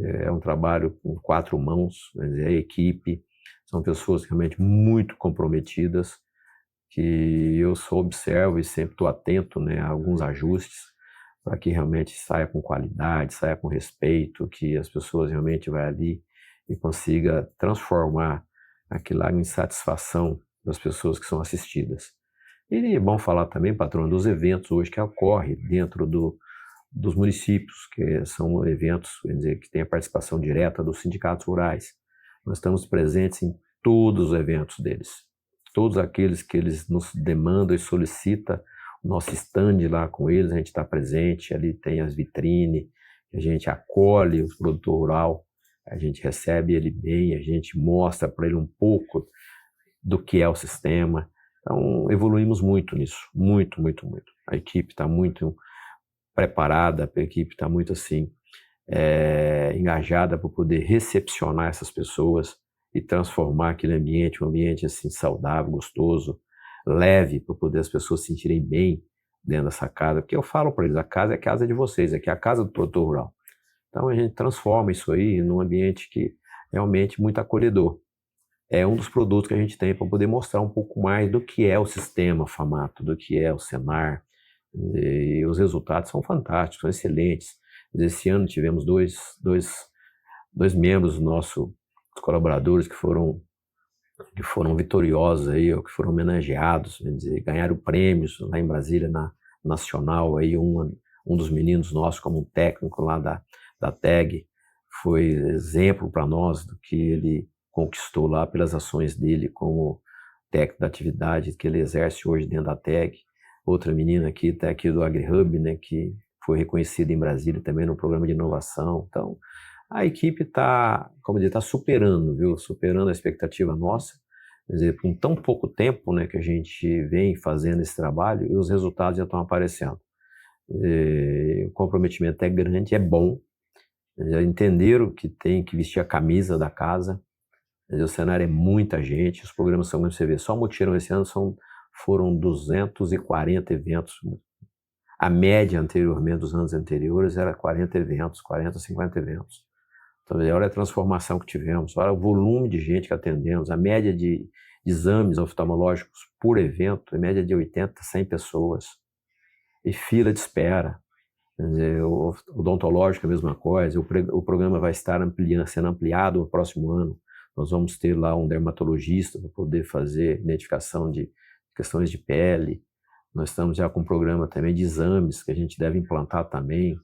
É um trabalho com 4 mãos, a equipe, são pessoas realmente muito comprometidas, que eu só observo e sempre estou atento, né, a alguns ajustes, para que realmente saia com qualidade, saia com respeito, que as pessoas realmente vão ali e consiga transformar aquilo lá em satisfação das pessoas que são assistidas. E é bom falar também, patrão, dos eventos hoje que ocorrem dentro dos municípios, que são eventos, quer dizer, que tem a participação direta dos sindicatos rurais. Nós estamos presentes em todos os eventos deles, todos aqueles que eles nos demandam e solicitam. O nosso stand lá com eles, a gente está presente, ali tem as vitrines, a gente acolhe o produtor rural, a gente recebe ele bem, a gente mostra para ele um pouco do que é o sistema. Então, evoluímos muito nisso, muito, muito, muito. A equipe está muito preparada, a equipe está muito assim, engajada para poder recepcionar essas pessoas e transformar aquele ambiente, um ambiente assim saudável, gostoso, leve, para poder as pessoas se sentirem bem dentro dessa casa, porque eu falo para eles, a casa é a casa de vocês, aqui é a casa do produtor rural. Então a gente transforma isso aí num ambiente que realmente muito acolhedor. É um dos produtos que a gente tem para poder mostrar um pouco mais do que é o sistema Famato, do que é o Senar, e os resultados são fantásticos, são excelentes. Esse ano tivemos dois membros dos nossos colaboradores que foram vitoriosos aí, ou que foram homenageados, dizer, ganharam prêmios lá em Brasília, na Nacional, aí um dos meninos nossos, como um técnico lá da TEG, foi exemplo para nós do que ele conquistou lá pelas ações dele como técnico da atividade que ele exerce hoje dentro da TEG. Outra menina aqui, tá aqui do AgriHub, né, que foi reconhecida em Brasília também no programa de inovação. Então, a equipe está, como dizer, está superando, viu? Superando a expectativa nossa. Quer dizer, com tão pouco tempo, né, que a gente vem fazendo esse trabalho e os resultados já estão aparecendo. O comprometimento é grande, é bom. Já entenderam que tem que vestir a camisa da casa. O cenário é muita gente, os programas são grandes. Você vê, só o Mutirão esse ano foram 240 eventos. A média anteriormente, dos anos anteriores, era 40 eventos, 40, 50 eventos. Então, olha a transformação que tivemos, olha o volume de gente que atendemos, a média de exames oftalmológicos por evento, a média de 80, 100 pessoas. E fila de espera. Quer dizer, o odontológico é a mesma coisa, o programa vai estar sendo ampliado no próximo ano. Nós vamos ter lá um dermatologista para poder fazer identificação de questões de pele. Nós estamos já com um programa também de exames que a gente deve implantar também,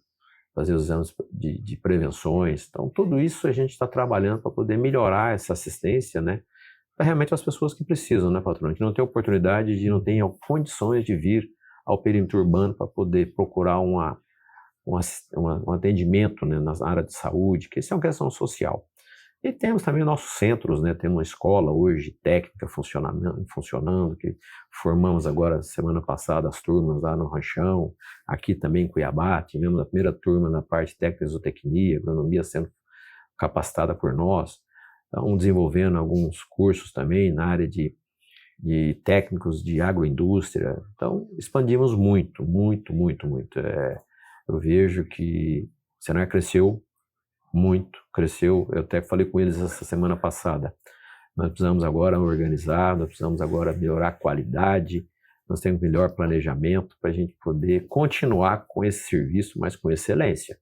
fazer os exames de prevenções. Então, tudo isso a gente está trabalhando para poder melhorar essa assistência, né? Para realmente as pessoas que precisam, né, patrão? Que não tem oportunidade, não tem condições de vir ao perímetro urbano para poder procurar um atendimento, né, na área de saúde, que isso é uma questão social. E temos também nossos centros, né? Temos uma escola hoje técnica funcionando, que formamos agora, semana passada, as turmas lá no Ranchão, aqui também em Cuiabá, tivemos a primeira turma na parte técnica de zootecnia, agronomia sendo capacitada por nós, então desenvolvendo alguns cursos também na área de técnicos de agroindústria. Então expandimos muito. Eu vejo que o Senar cresceu muito, cresceu. Eu até falei com eles essa semana passada. Nós precisamos agora organizar, nós precisamos agora melhorar a qualidade, nós temos melhor planejamento para a gente poder continuar com esse serviço, mas com excelência.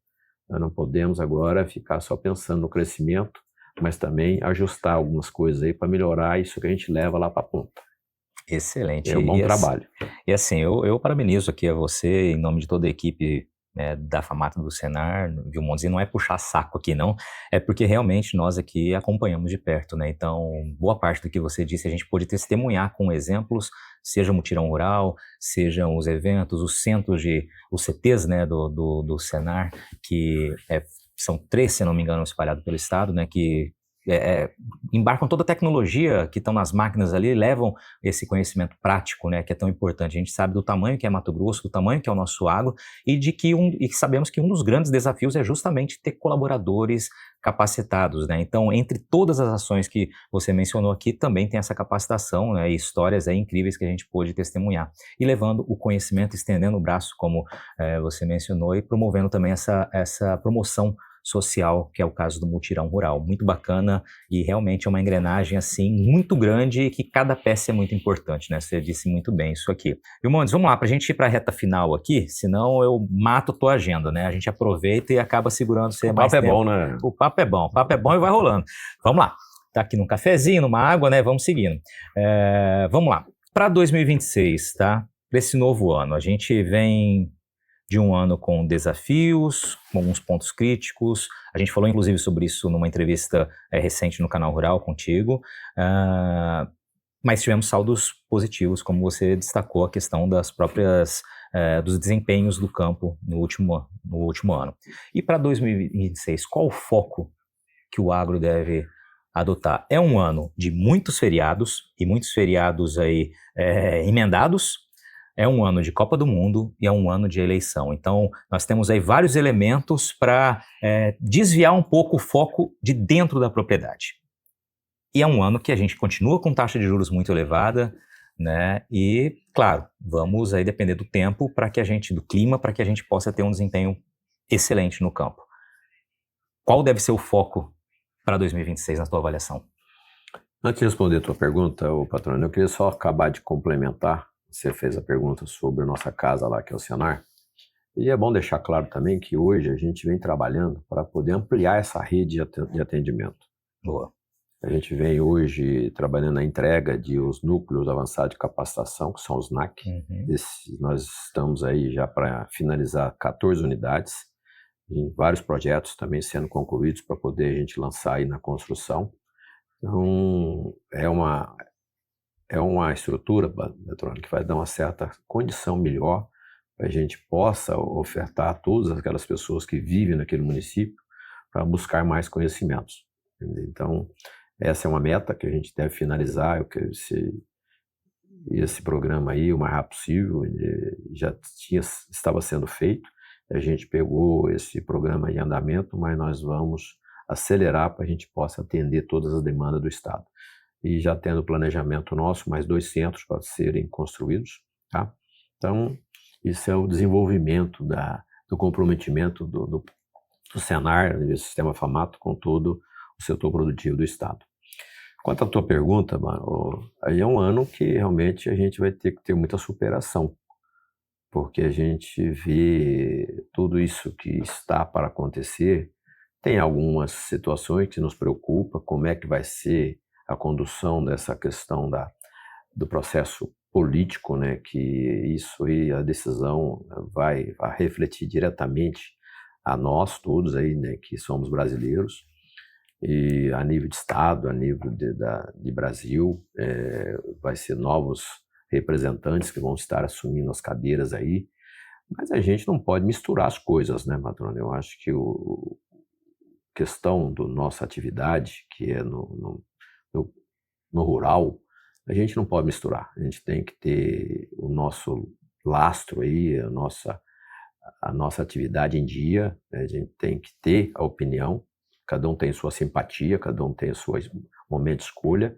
Nós não podemos agora ficar só pensando no crescimento, mas também ajustar algumas coisas aí para melhorar isso que a gente leva lá para a ponta. Excelente. É um bom trabalho. E assim, eu parabenizo aqui a você, em nome de toda a equipe da FAMAT do Senar, Vilmontes, e não é puxar saco aqui não, é porque realmente nós aqui acompanhamos de perto, né? Então, boa parte do que você disse a gente pôde testemunhar com exemplos, seja o Mutirão Rural, sejam os eventos, os centros os CTs, né, do Senar, que são 3, se não me engano, espalhados pelo estado, né, que embarcam toda a tecnologia que estão nas máquinas ali, levam esse conhecimento prático, né, que é tão importante. A gente sabe do tamanho que é Mato Grosso, do tamanho que é o nosso agro, e sabemos que um dos grandes desafios é justamente ter colaboradores capacitados, né? Então, entre todas as ações que você mencionou aqui, também tem essa capacitação, né, e histórias incríveis que a gente pôde testemunhar. E levando o conhecimento, estendendo o braço, como você mencionou, e promovendo também essa promoção social, que é o caso do Mutirão Rural. Muito bacana e realmente é uma engrenagem assim muito grande e que cada peça é muito importante, né? Você disse muito bem isso aqui. Vilmontes, vamos lá, para a gente ir para a reta final aqui, senão eu mato a tua agenda, né? A gente aproveita e acaba segurando você mais tempo. O papo é bom, né? O papo é bom e vai rolando. Vamos lá, tá aqui num cafezinho, numa água, né? Vamos seguindo. Vamos lá, para 2026, tá? Para esse novo ano, a gente vem de um ano com desafios, com alguns pontos críticos. A gente falou, inclusive, sobre isso numa entrevista recente no Canal Rural contigo. Mas tivemos saldos positivos, como você destacou, a questão das próprias dos desempenhos do campo no último ano. E para 2026, qual o foco que o agro deve adotar? É um ano de muitos feriados, e muitos feriados aí emendados. É um ano de Copa do Mundo e é um ano de eleição. Então, nós temos aí vários elementos para desviar um pouco o foco de dentro da propriedade. E é um ano que a gente continua com taxa de juros muito elevada, né? E, claro, vamos aí depender do tempo do clima, para que a gente possa ter um desempenho excelente no campo. Qual deve ser o foco para 2026 na tua avaliação? Antes de responder a tua pergunta, patrão, eu queria só acabar de complementar. Você fez a pergunta sobre a nossa casa lá, que é o Senar. E é bom deixar claro também que hoje a gente vem trabalhando para poder ampliar essa rede de atendimento. Boa. A gente vem hoje trabalhando na entrega de os núcleos avançados de capacitação, que são os NAC. Uhum. Nós estamos aí já para finalizar 14 unidades, em vários projetos também sendo concluídos para poder a gente lançar aí na construção. Então, é uma estrutura, Patrônio, que vai dar uma certa condição melhor para a gente possa ofertar a todas aquelas pessoas que vivem naquele município para buscar mais conhecimentos. Então, essa é uma meta que a gente deve finalizar. Eu quero esse programa aí o mais rápido possível. Já estava sendo feito. A gente pegou esse programa em andamento, mas nós vamos acelerar para a gente possa atender todas as demandas do Estado. E já tendo planejamento nosso, mais 2 centros para serem construídos, tá? Então, isso é o desenvolvimento do comprometimento do Senar, do Sistema FAMATO, com todo o setor produtivo do Estado. Quanto à tua pergunta, aí é um ano que realmente a gente vai ter que ter muita superação, porque a gente vê tudo isso que está para acontecer. Tem algumas situações que nos preocupam, como é que vai ser a condução dessa questão do processo político, né, que isso aí, a decisão vai refletir diretamente a nós todos aí, né, que somos brasileiros, e a nível de Estado, a nível de Brasil, vai ser novos representantes que vão estar assumindo as cadeiras aí, mas a gente não pode misturar as coisas, né, Patrônio? Eu acho que questão da nossa atividade, que é no rural, a gente não pode misturar. A gente tem que ter o nosso lastro aí, a nossa atividade em dia, né? A gente tem que ter a opinião, cada um tem sua simpatia, cada um tem o seu momento de escolha,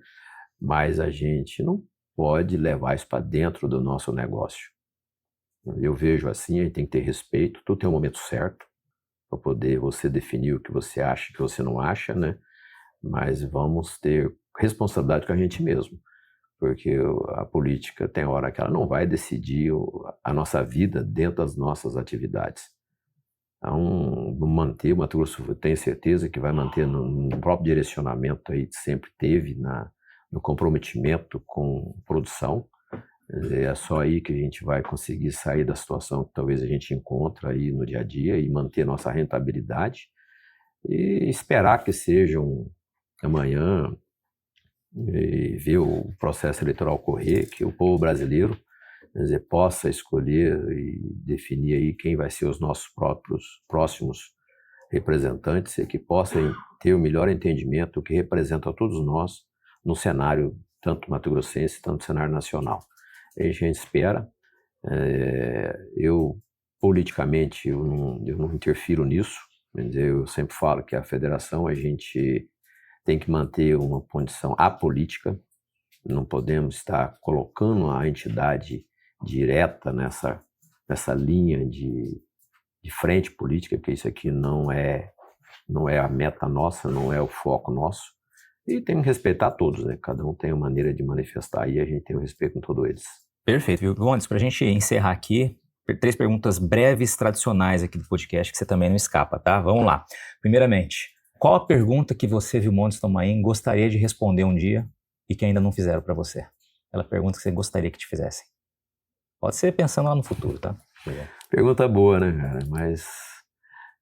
mas a gente não pode levar isso para dentro do nosso negócio. Eu vejo assim, a gente tem que ter respeito, tudo tem um momento certo, para poder você definir o que você acha e o que você não acha, né? Mas vamos ter responsabilidade com a gente mesmo, porque a política tem hora que ela não vai decidir a nossa vida dentro das nossas atividades. Então, manter o Mato Grosso, eu tenho certeza que vai manter no próprio direcionamento aí que sempre teve, no comprometimento com produção. É só aí que a gente vai conseguir sair da situação que talvez a gente encontra aí no dia a dia e manter nossa rentabilidade e esperar que seja amanhã e ver o processo eleitoral correr, que o povo brasileiro, quer dizer, possa escolher e definir aí quem vai ser os nossos próximos representantes e que possam ter o melhor entendimento do que representa a todos nós no cenário tanto mato-grossense, tanto no cenário nacional. A gente espera. Eu, politicamente, eu não interfiro nisso. Eu sempre falo que a federação, a gente tem que manter uma condição apolítica. Não podemos estar colocando a entidade direta nessa linha de frente política, porque isso aqui não é a meta nossa, não é o foco nosso. E tem que respeitar todos, né? Cada um tem uma maneira de manifestar e a gente tem o respeito com todos eles. Perfeito, viu? Bondes, para a gente encerrar aqui, 3 perguntas breves, tradicionais aqui do podcast, que você também não escapa, tá? Vamos lá. Primeiramente, qual a pergunta que você, Vilmondes Tomain, gostaria de responder um dia e que ainda não fizeram para você? Aquela pergunta que você gostaria que te fizessem. Pode ser pensando lá no futuro, tá? Pergunta boa, né, cara? Mas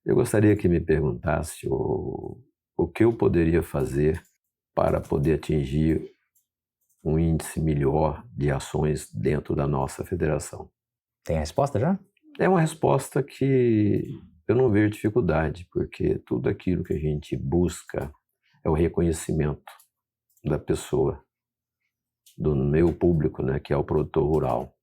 eu gostaria que me perguntasse o que eu poderia fazer para poder atingir um índice melhor de ações dentro da nossa federação. Tem a resposta já? É uma resposta que eu não vejo dificuldade, porque tudo aquilo que a gente busca é o reconhecimento da pessoa, do meu público, né, que é o produtor rural.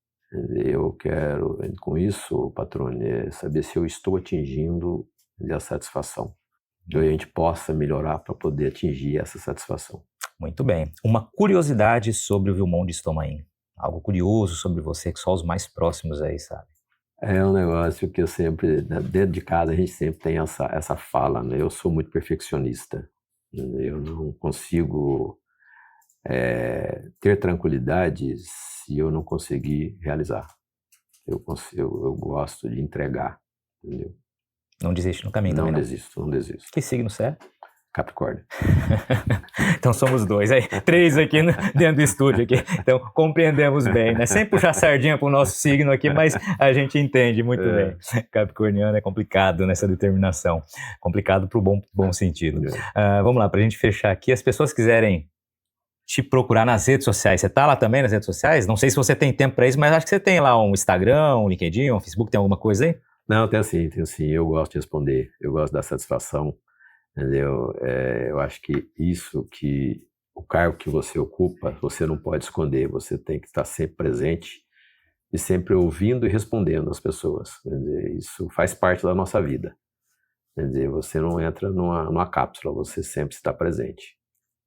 Eu quero, com isso, Patrônio, saber se eu estou atingindo a satisfação. Que a gente possa melhorar para poder atingir essa satisfação. Muito bem. Uma curiosidade sobre o Vilmondes Tomain. Algo curioso sobre você que só os mais próximos aí sabem. É um negócio que eu sempre, dentro de casa, a gente sempre tem essa fala, né? Eu sou muito perfeccionista. Eu não consigo ter tranquilidade se eu não conseguir realizar. Eu gosto de entregar, entendeu? Não desiste no caminho também, não? Não desisto. Que signo você é? Capricórnio. Então somos 2, aí 3 aqui dentro do estúdio aqui. Então compreendemos bem, né? Sem puxar sardinha pro nosso signo aqui, mas a gente entende muito bem. Capricorniano é complicado nessa determinação. Complicado pro bom sentido. Vamos lá, pra gente fechar aqui. As pessoas quiserem te procurar nas redes sociais, você tá lá também nas redes sociais? Não sei se você tem tempo para isso, mas acho que você tem lá um Instagram, um LinkedIn, um Facebook, tem alguma coisa aí? Não, tenho sim. Eu gosto de responder, eu gosto da satisfação, entendeu? Eu acho que o cargo que você ocupa, você não pode esconder, você tem que estar sempre presente e sempre ouvindo e respondendo as pessoas. Quer dizer, isso faz parte da nossa vida. Quer dizer, você não entra numa cápsula, você sempre está presente.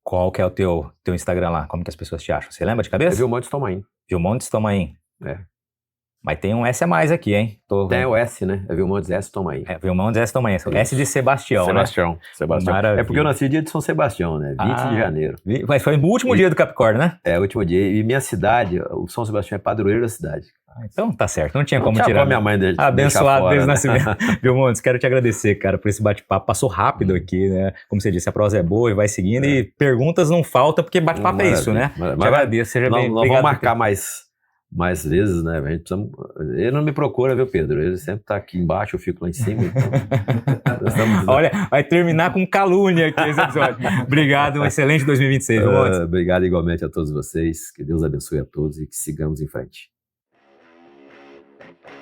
Qual que é o teu Instagram lá? Como que as pessoas te acham? Você lembra de cabeça? É Vilmontes Tomain. Vilmontes Tomain. É. Mas tem um S a mais aqui, hein? Tem o S, né? É Vilmontes S Tomain. É, Vilmontes S Tomain. S de Sebastião, Sebastião. né? Sebastião. Maravilha. É porque eu nasci dia de São Sebastião, né? 20 de janeiro. Mas foi o último dia do Capricórnio, né? É, o último dia. E minha cidade, o São Sebastião é padroeiro da cidade. Então tá certo, não tinha como tirar. Como minha mãe abençoado desde o né? nascimento. Vilmontes, quero te agradecer, cara, por esse bate-papo. Passou rápido aqui, né? Como você disse, a prosa é boa e vai seguindo. E perguntas não faltam, porque bate-papo é isso, né? Te agradeço, seja bem. Nós vamos marcar mais vezes, né? A gente precisa... Ele não me procura, viu, Pedro? Ele sempre tá aqui embaixo, eu fico lá em cima. Então... Olha, vai terminar com calúnia aqui esse episódio. Obrigado, um excelente 2026, Vilmontes. Obrigado igualmente a todos vocês. Que Deus abençoe a todos e que sigamos em frente.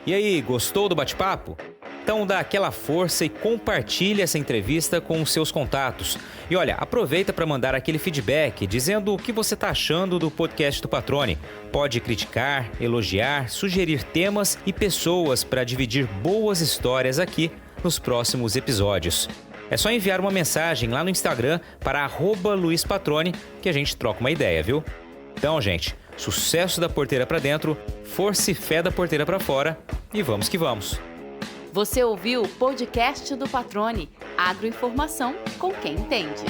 E aí, gostou do bate-papo? Então dá aquela força e compartilha essa entrevista com os seus contatos. E olha, aproveita para mandar aquele feedback dizendo o que você está achando do podcast do Patrone. Pode criticar, elogiar, sugerir temas e pessoas para dividir boas histórias aqui nos próximos episódios. É só enviar uma mensagem lá no Instagram para @LuizPatrone que a gente troca uma ideia, viu? Então, gente, sucesso da porteira para dentro, força e fé da porteira para fora e vamos que vamos. Você ouviu o podcast do Patrone, agroinformação com quem entende.